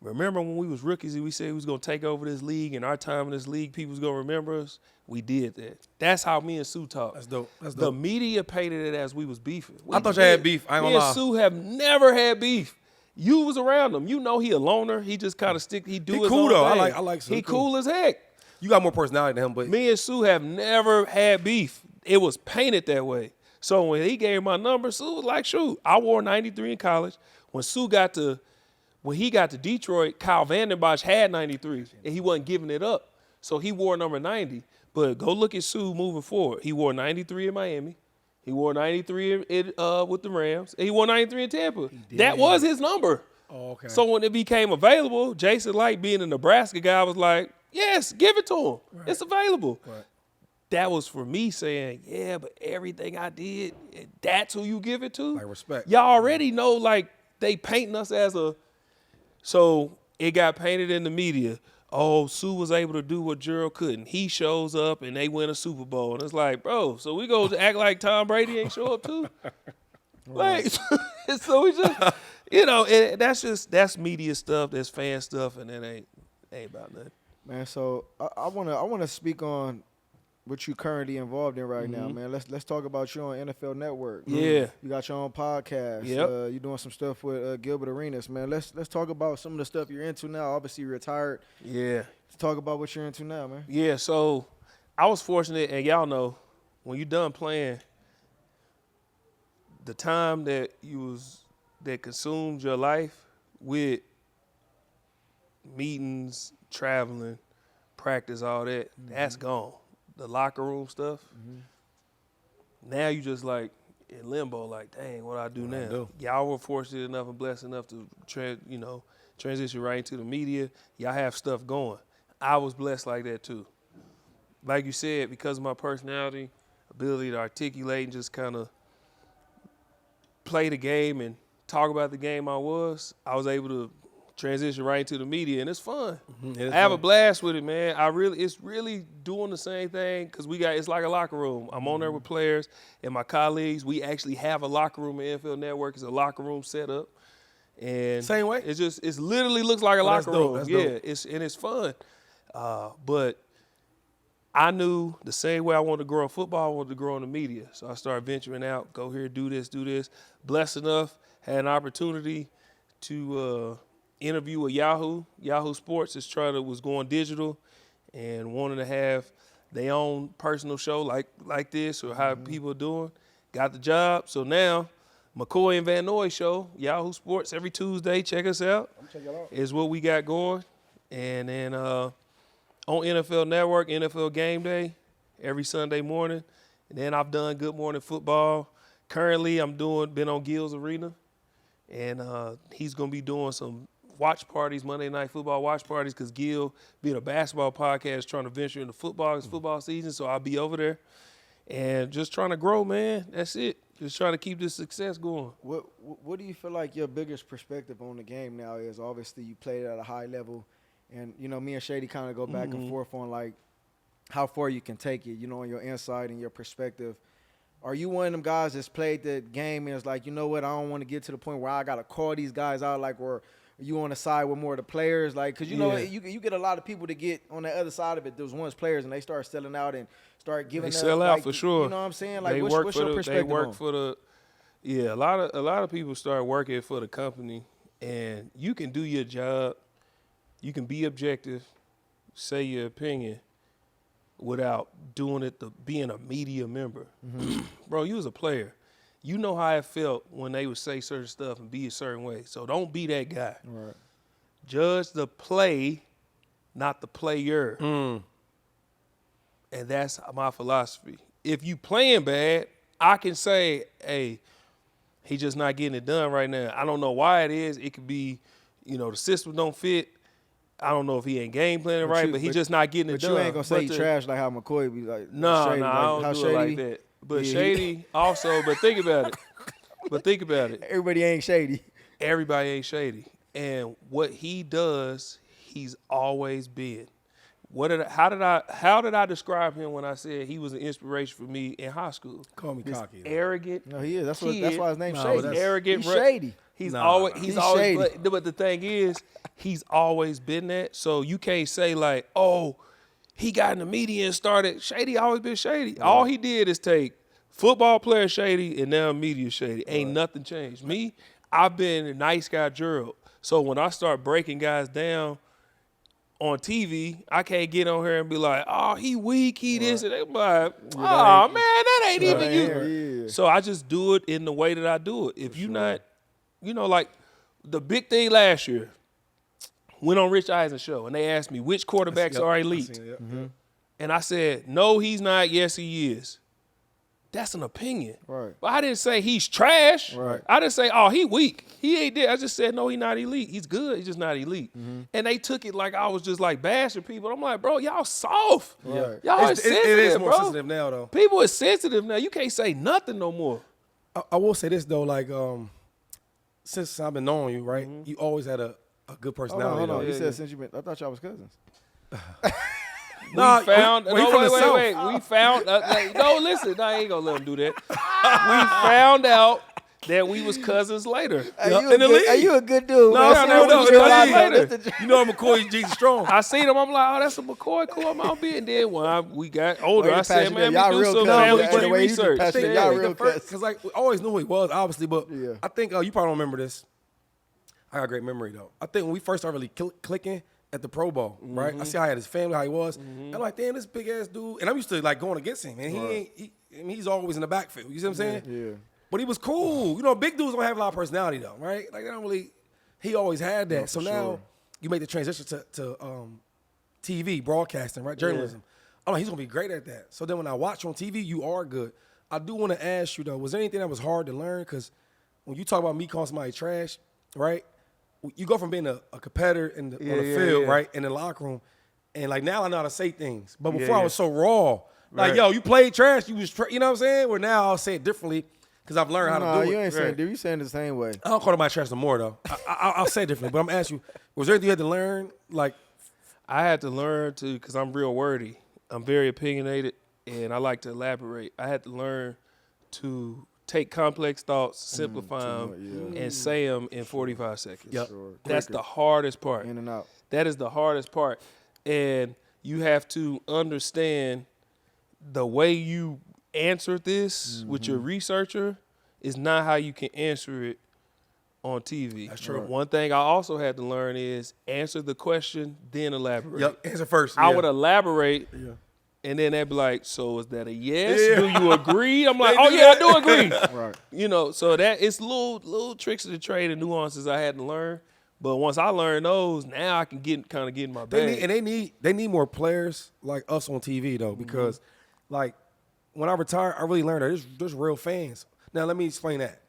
Remember when we was rookies and we said we was going to take over this league and our time in this league, people was going to remember us? We did that. That's how me and Sue talk. That's dope. The media painted it as we was beefing. I thought you had beef. I ain't gonna lie. Me and Sue have never had beef. You was around him. You know he a loner. He just kind of he do his cool own though. thing. I like Sue. He cool as heck. You got more personality than him, but Me and Sue have never had beef. It was painted that way. So when he gave my number, Sue was like, shoot, I wore 93 in college. When he got to Detroit, Kyle Vandenbosch had 93, and he wasn't giving it up. So he wore number 90. But go look at Sue moving forward. He wore 93 in Miami. He wore 93 with the Rams. And he wore 93 in Tampa. That was his number. Oh, okay. So when it became available, Jason Light, being a Nebraska guy, was like, yes, give it to him. Right. It's available. Right. That was for me saying, yeah, but everything I did, that's who you give it to? Like respect. Y'all already know, they painting us as a – so it got painted in the media. Oh, Sue was able to do what Gerald couldn't. He shows up and they win a Super Bowl. And it's like, bro, so we go to act like Tom Brady ain't show up too? So we just – and that's media stuff, that's fan stuff, and it ain't about nothing. Man, so I wanna speak on what you currently involved in right now, man. Let's talk about you on NFL Network. Yeah. You got your own podcast. Yep. You're doing some stuff with Gilbert Arenas, man. Let's talk about some of the stuff you're into now. Obviously, you're retired. Yeah. Let's talk about what you're into now, man. Yeah, so I was fortunate, and y'all know, when you're done playing, the time that consumed your life with meetings, traveling, practice, all that, that's gone. The locker room stuff. Now you just like in limbo, like, dang, what do I do now? Y'all were fortunate enough and blessed enough to transition right into the media. Y'all have stuff going. I was blessed like that too. Like you said, because of my personality, ability to articulate and just kind of play the game and talk about the game I was able to transition right into the media, and it's fun. I have a blast with it, man. It's really doing the same thing because it's like a locker room. I'm on there with players and my colleagues. We actually have a locker room at NFL Network. It's a locker room setup, and same way. It literally looks like a locker room. That's yeah, dope. It's fun. But I knew the same way I wanted to grow in football, I wanted to grow in the media. So I started venturing out, go here, do this. Blessed enough, had an opportunity to interview with Yahoo. Yahoo Sports was going digital and wanted to have their own personal show like this or how people are doing. Got the job. So now, McCoy and Van Noy show, Yahoo Sports, every Tuesday. Check us out. Check it out. Is what we got going. And then on NFL Network, NFL Game Day, every Sunday morning. And then I've done Good Morning Football. Currently, been on Gil's Arena. And he's going to be doing some watch parties, Monday Night Football watch parties, because Gil, being a basketball podcast, trying to venture into football. It's football season, so I'll be over there. And just trying to grow, man. That's it. Just trying to keep this success going. What do you feel like your biggest perspective on the game now is? Obviously, you played at a high level. And, me and Shady kind of go back and forth on, like, how far you can take it, on your insight and your perspective. Are you one of them guys that's played the game and is like, you know what, I don't want to get to the point where I got to call these guys out, like, or you on the side with more of the players? Like, because, you get a lot of people to get on the other side of it, those ones players, and they start selling out and start giving them. They sell out, like, for sure. You know what I'm saying? Like, what's your perspective on? A lot of people start working for the company, and you can do your job. You can be objective, say your opinion without doing it being a media member. Bro, you was a player. You know how it felt when they would say certain stuff and be a certain way. So don't be that guy. Right. Judge the play, not the player. And that's my philosophy. If you playing bad, I can say, hey, he just not getting it done right now. I don't know why it is. It could be, the system don't fit. I don't know if he ain't game planning right, but he just not getting it done. But you ain't going to say he trash like how McCoy be like. No, Shady, I don't do it like that. But Shady also, but think about it. Everybody ain't Shady. Everybody ain't Shady. And what he does, he's always been. How did I describe him when I said he was an inspiration for me in high school? Call me cocky. Arrogant. No, he is. That's why his name's Shady. Arrogant. He's Shady. He's always Shady. But the thing is, he's always been that. So you can't say like, oh, he got in the media and started. Shady always been Shady. Right. All he did is take football player Shady and now media Shady. Ain't nothing changed. Me, I've been a nice guy Gerald. So when I start breaking guys down on TV, I can't get on here and be like, oh, he weak, he this. And they be like, oh, man, that ain't even you. So I just do it in the way that I do it. If you're not, like the big thing last year, went on Rich Eisen's show, and they asked me which quarterbacks are elite. And I said, no, he's not. Yes, he is. That's an opinion. Right. But I didn't say he's trash. Right. I didn't say, oh, he weak. He ain't there. I just said, no, he's not elite. He's good. He's just not elite. And they took it like I was just like bashing people. I'm like, bro, y'all soft. Right. Y'all is sensitive, it is more bro. sensitive now, though. People are sensitive now. You can't say nothing no more. I will say this, though. Like, since I've been knowing you, right, you always had a good personality. Hold on. though. You said since you've been, I thought y'all was cousins. We found. he from the South. We found. No, listen. I ain't gonna let him do that. We found out that we was cousins later. Are you a good dude? No, man? no, That's no. the- You know McCoy Jesus strong. I seen him. I'm like, oh, that's a McCoy. Cool. I'm out there. And then when we got older, Well, I said, he man, passionate. we Y'all do real some cousins. family Yeah, tree the way you just research. passionate, Think, y'all yeah, real cousins. because like I always knew who he was, obviously, but Yeah. I think you probably don't remember this. I got a great memory though. I think when we first started really clicking at the Pro Bowl, right? I see how he had his family, how he was. And I'm like, damn, this big ass dude. And I'm used to like going against him, and he's always in the backfield. You see what I'm saying? Yeah. But he was cool. You know, big dudes don't have a lot of personality though, right? Like they don't really. He always had that. No, so for now sure. you make the transition to TV broadcasting, right? Journalism. I'm like, he's gonna be great at that. So then when I watch on TV, you are good. I do want to ask you though, was there anything that was hard to learn? Because when you talk about me calling somebody trash, right? You go from being a competitor on the field, right, in the locker room, and like now I know how to say things. But before I was so raw, like yo, you played trash, you was, you know what I'm saying? Where now I'll say it differently because I've learned how to do it. You ain't saying, dude. You saying it the same way. I don't call it my trash no more though. I'll say it differently. But I'm asking you, was there anything you had to learn? Like, I had to learn to, because I'm real wordy. I'm very opinionated, and I like to elaborate. I had to learn to take complex thoughts, simplify them, and say them in 45 seconds. Yep. Sure. That's the hardest part. In and out. That is the hardest part. And you have to understand the way you answer this with your researcher is not how you can answer it on TV. That's true. One thing I also had to learn is answer the question, then elaborate. yep, answer first. I yeah. would elaborate, and then they'd be like, so is that a yes? Yeah. Do you agree? I'm like, They oh, do yeah, that. I do agree. Right. You know, so that it's little tricks of the trade and nuances I had to learn. But once I learned those, now I can get in my bag. They need more players like us on TV though, because like when I retired, I really learned that there's real fans. Now let me explain that.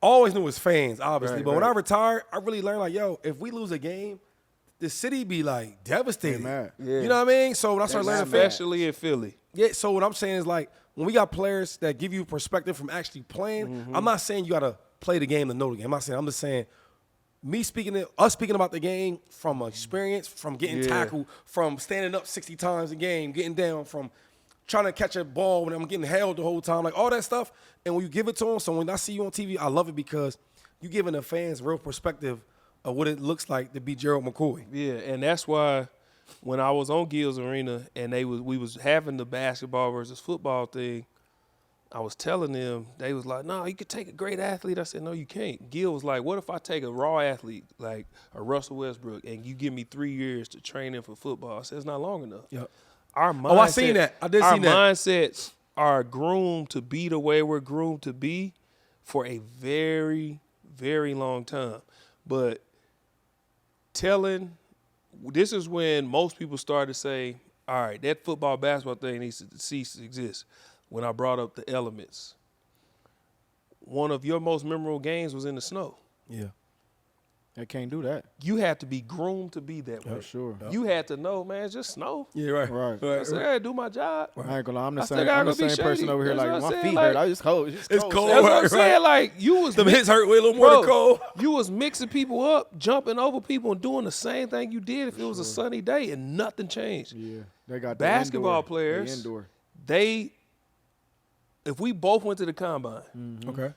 I always knew it was fans, obviously, Right, but when right. I retired, I really learned like, yo, if we lose a game, the city be like devastated. They mad. Yeah. You know what I mean? So when I started learning fans, Especially in Philly. yeah. So what I'm saying is like when we got players that give you perspective from actually playing, I'm not saying you gotta play the game to know the game. I'm not saying. I'm just saying us speaking about the game from experience, from getting tackled, from standing up 60 times a game, getting down, from trying to catch a ball when I'm getting held the whole time, like all that stuff. And when you give it to them, so when I see you on TV, I love it because you're giving the fans real perspective of what it looks like to be Gerald McCoy. Yeah, and that's why when I was on Gil's Arena and we was having the basketball versus football thing, I was telling them, they was like, no, you could take a great athlete. I said, no, you can't. Gil was like, what if I take a raw athlete like a Russell Westbrook and you give me 3 years to train him for football? I said, it's not long enough. Yep. Our mindset, Oh, I seen that. I did see that. Our mindsets are groomed to be the way we're groomed to be for a very, very long time. But this is when most people started to say, all right, that football, basketball thing needs to cease to exist. When I brought up the elements, one of your most memorable games was in the snow. Yeah. They can't do that. You had to be groomed to be that way. For sure. You had to know, man, it's just snow. Yeah, right. Right. I said, hey, do my job. I ain't gonna lie. I'm the I still same. gotta I'm the go be same person Shady. over here. That's Like what my I'm feet saying, hurt. like- I just cold. It's cold. That's what I'm Right. saying. Like, you was Them hits hurt way a little more than cold. You was mixing people up, jumping over people, and doing the same thing you did if it was a sunny day, and nothing changed. Yeah, they got the Basketball indoor, players, the indoor. if we both went to the combine, Okay.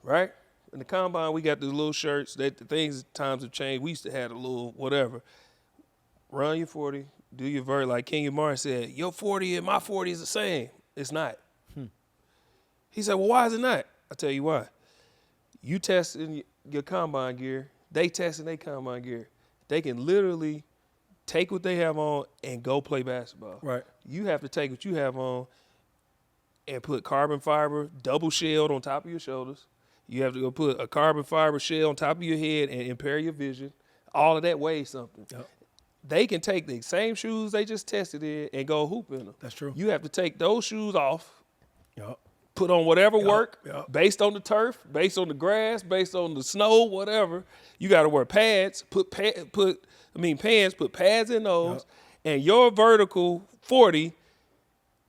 right? In the combine, we got the little shirts. That the things, times have changed. We used to have a little whatever. Run your 40, do your vert. Like Kenyon Martin said, your 40 and my 40 is the same. It's not. He said, well, why is it not? I'll tell you why. You testing your combine gear. They testing their combine gear. They can literally take what they have on and go play basketball. Right. You have to take what you have on and put carbon fiber, double shelled on top of your shoulders. You have to go put a carbon fiber shell on top of your head and impair your vision. All of that weighs something. Yep. They can take the same shoes they just tested in and go hoop in them. That's true. You have to take those shoes off, Yep. put on whatever work, yep. based on the turf, based on the grass, based on the snow, whatever. You got to wear pads, put pants, put pads in those, and your vertical 40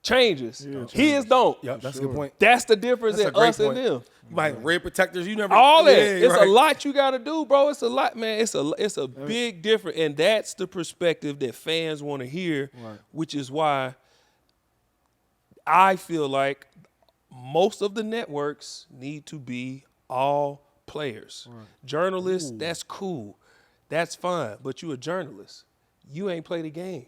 changes. His don't. Yep. That's a good point. That's the difference That's a in great us point. and them. You might have red protectors. You never. All that. Yeah, It's right. a lot you got to do, bro. It's a lot, man. It's a big difference. And that's the perspective that fans want to hear, which is why I feel like most of the networks need to be all players. Right. Journalists, that's cool. That's fine. But you a journalist. You ain't played the game.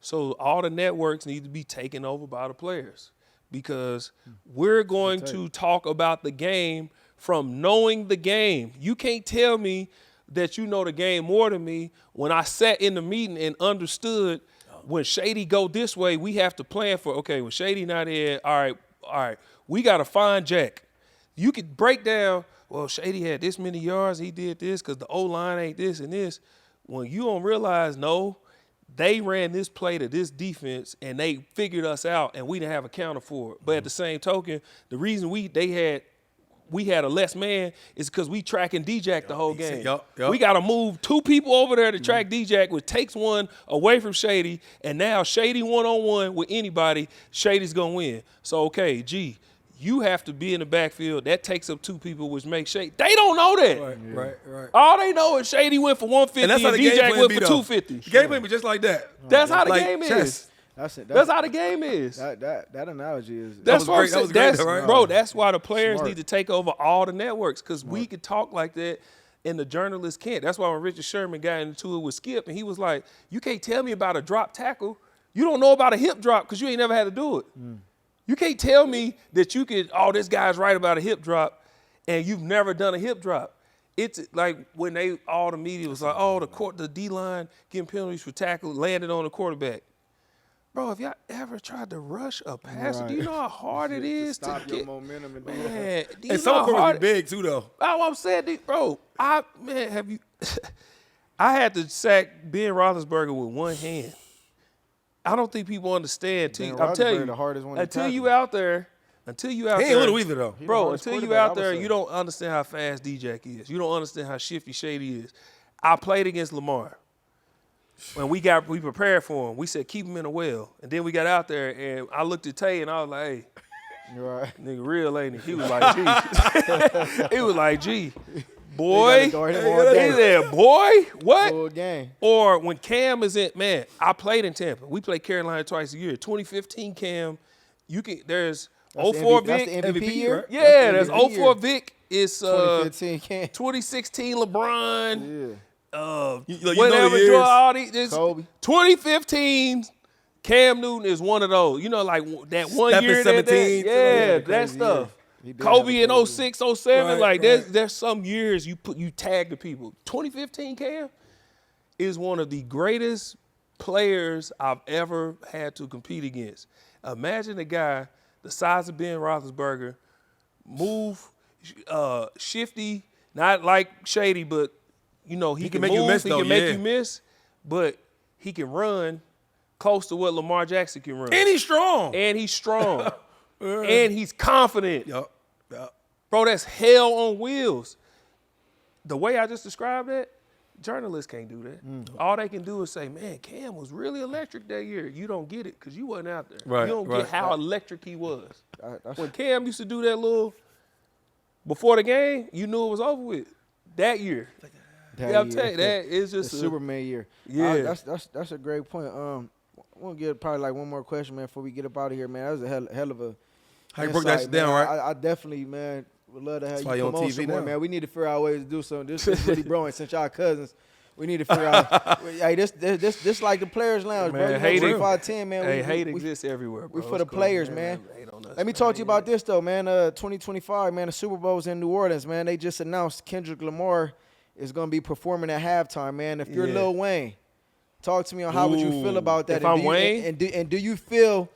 So all the networks need to be taken over by the players because we're going to talk about the game from knowing the game. You can't tell me that you know the game more than me when I sat in the meeting and understood when Shady go this way, we have to plan for, okay, when Shady not in, all right, we got to find Jack. You could break down, well, Shady had this many yards, he did this because the O-line ain't this and this. When you don't realize, no, they ran this play to this defense and they figured us out and we didn't have a counter for it. But at the same token, the reason we had a less man is because we tracking D-Jack the whole game. We got to move 2 people over there to track D-Jack, which takes one away from Shady, and now Shady one-on-one with anybody, Shady's going to win. So, okay, you have to be in the backfield. That takes up 2 people, which makes Shady. They don't know that. Right. All they know is Shady went for 150 and D-Jack went for 250. The game plan be just like that. That's how the game is. That's how the game is. That analogy is. That's what I'm saying. That was great, right? Bro, that's why the players Smart. need to take over all the networks because we could talk like that and the journalists can't. That's why when Richard Sherman got into it with Skip and he was like, you can't tell me about a drop tackle. You don't know about a hip drop because you ain't never had to do it. You can't tell me that you could, this guy's right about a hip drop and you've never done a hip drop. It's like when all the media was like, the D-line getting penalties for tackle landed on the quarterback. Bro, have y'all ever tried to rush a passer? Right. Do you know how hard it is to stop your get momentum and do that? And some quarterbacks big too, though. I'm saying, bro, have you? I had to sack Ben Roethlisberger with one hand. I don't think people understand. I'm telling you, the hardest one until you out there, he ain't little either though, bro. Until you out there, you don't understand how fast D-Jack is. You don't understand how shifty Shady is. I played against Lamar. When we prepared for him, we said keep him in a well, and then we got out there, and I looked at Tay, and I was like, "Hey, nigga, real ain't he?" He was like, "Gee," he was like, "Gee, boy," he said, "Boy, what?" Full game. Or when Cam is in, man, I played in Tampa. We play Carolina twice a year. 2015 Cam, there's 04 Vic, that's the MVP year. Right? Yeah, there's 04 Vic. It's 2015 Cam. 2016 LeBron. Yeah. Whatever draw all these. Kobe. 2015 Cam Newton is one of those. You know, like that one Step year. 17. That stuff. Kobe in 06, 07. Like there's some years you tag the people. 2015 Cam is one of the greatest players I've ever had to compete against. Imagine a guy the size of Ben Roethlisberger, move, shifty, not like Shady, but you know, he can make move, you miss, he can make you miss, but he can run close to what Lamar Jackson can run. And he's strong. And he's confident. Yep. Bro, that's hell on wheels. The way I just described that, journalists can't do that. All they can do is say, man, Cam was really electric that year. You don't get it because you wasn't out there. Right, you don't get how electric he was. When Cam used to do that little, before the game, you knew it was over with. That year. I'm telling you, that is just the Superman year. Yeah, that's a great point. We'll get probably like one more question, man, before we get up out of here, man. That was a hell of a. How you broke that shit down, right? I definitely, man, would love to have That's you come on somewhere, man. We need to figure out ways to do something. This is really growing since y'all cousins. We need to figure out. Hey, this like the Players Lounge, man, bro. Hate 510, man. Hey, hate exists everywhere, bro. We for the players, man. Let me talk to you about this though, man. 2025, man. The Super Bowl's in New Orleans, man. They just announced Kendrick Lamar is going to be performing at halftime, man. If you're Lil Wayne, talk to me on how would you feel about that. If I'm Wayne? And do you feel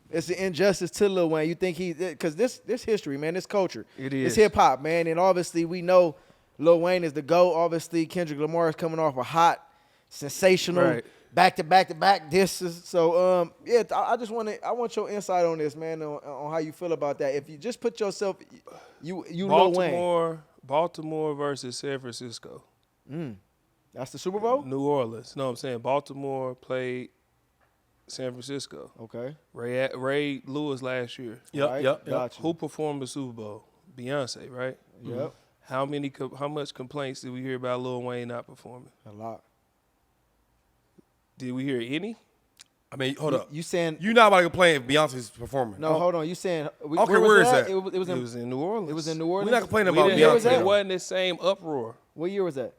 it's an injustice to Lil Wayne? You think because this history, man, this culture. It is. It's hip-hop, man. And obviously we know Lil Wayne is the GOAT. Obviously Kendrick Lamar is coming off a hot, sensational, back-to-back disses. So, I want your insight on this, man, on how you feel about that. If you just put yourself, you Lil Wayne. Baltimore versus San Francisco. That's the Super Bowl? New Orleans. No, I'm saying Baltimore played San Francisco. Okay. Ray Lewis last year. Yep. Gotcha. Who performed the Super Bowl? Beyonce, right? Yep. How much complaints did we hear about Lil Wayne not performing? A lot. Did we hear any? I mean, hold up. You saying you're not about to complain if Beyonce's performing? no? Hold on. You saying Okay, where is that? It was It was in New Orleans. It was in New Orleans. We're not complaining We about didn't year have- was Beyonce. that? It wasn't the same uproar. What year was that?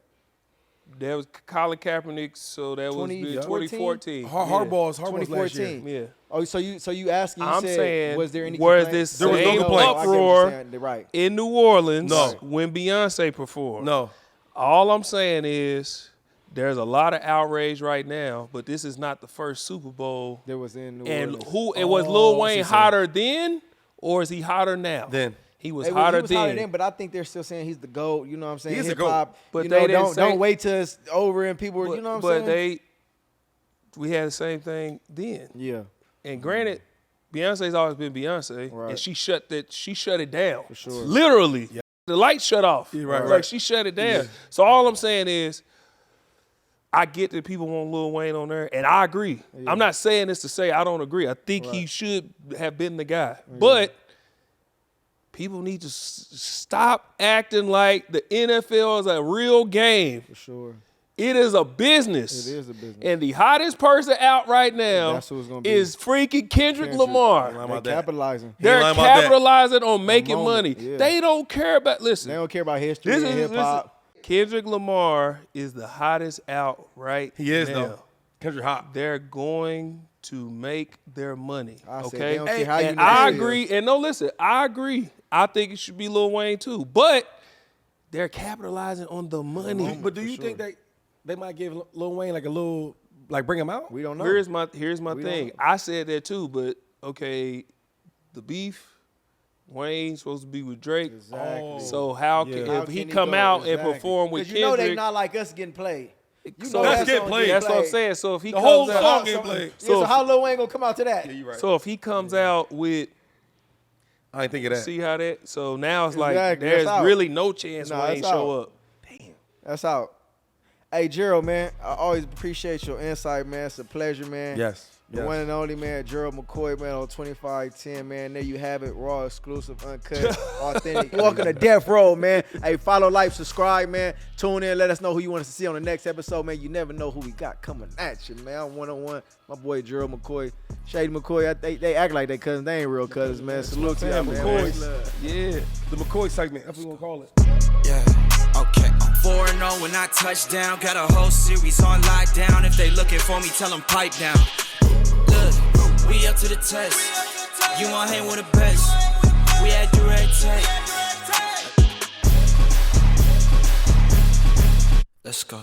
That was Colin Kaepernick, so that was 2014? 2014. Hardball's last year. 2014. Yeah. Oh, so you asking? You I'm said, saying, was there any? was complaints? this There was no same complaints. I get what you're uproar saying. Right. in New Orleans No. when Beyonce performed? No. All I'm saying is there's a lot of outrage right now, but this is not the first Super Bowl. There was in New And Orleans. was Lil Wayne hotter then, or is he hotter now? Then. He was He hotter was hotter then. then, but I think they're still saying he's the GOAT. You know what I'm saying? He is the Hip-hop, But you they know, didn't say- don't wait till it's over and people, you know what I'm saying? We had the same thing then. Yeah, And granted, Beyonce's always been Beyonce, Right. and she shut it down. For sure. Literally, the lights shut off. Yeah, right, Like right. she shut it down. So all I'm saying is, I get that people want Lil Wayne on there, and I agree. I'm not saying this to say I don't agree. I think he should have been the guy, but people need to stop acting like the NFL is a real game. for sure. It is a business. It is a business. And the hottest person out right now That's who it's gonna be. is freaking Kendrick Lamar. How They about that? capitalizing. They're lying about that. capitalizing on making moment, money. yeah. They don't care about, listen. They don't care about history This and is hip hop. Kendrick Lamar is the hottest out right He is, now. though. Kendrick hot. They're going to make their money. I said Okay. they don't care how you And know I it is. agree. And no, listen, I agree. I think it should be Lil Wayne too. But they're capitalizing on the money. But do you think they might give Lil Wayne like a little, like bring him out? We don't know. Here's my We thing. don't- I said that too, but okay, the beef. Wayne's supposed to be with Drake. Exactly. So how can How if he can come go? out and Exactly. perform with 'Cause you know Kendrick? they not like us getting played. You So know that's that getting song played. That's what I'm played. saying. So if he The whole comes out, song getting played. Yeah, so So- how Lil Wayne gonna come out to that? You're right. so if he comes out with, I ain't think of that. see how that. So now it's like Exactly. there's That's out. really no chance Nah, Wayne that's show out. up. That's out. Hey, Gerald, man, I always appreciate your insight, man. It's a pleasure, man. Yes. The one and only, man, Gerald McCoy, man, on 2510, man. There you have it, raw, exclusive, uncut, authentic. Welcome to Death Row, man. Hey, follow, like, subscribe, man. Tune in, let us know who you want us to see on the next episode, man. You never know who we got coming at you, man. I'm one-on-one, my boy Gerald McCoy. Shady McCoy, they act like they cousins. They ain't real cousins, man. Salute to y'all, man. McCoy. Yeah. The McCoy segment. That's what we're going to call it. Yeah, okay. I'm 4-0 when I touch down. Got a whole series on lockdown. If they looking for me, tell them pipe down. Look, we up to the test. You want hang with the best. We had direct take. Let's go.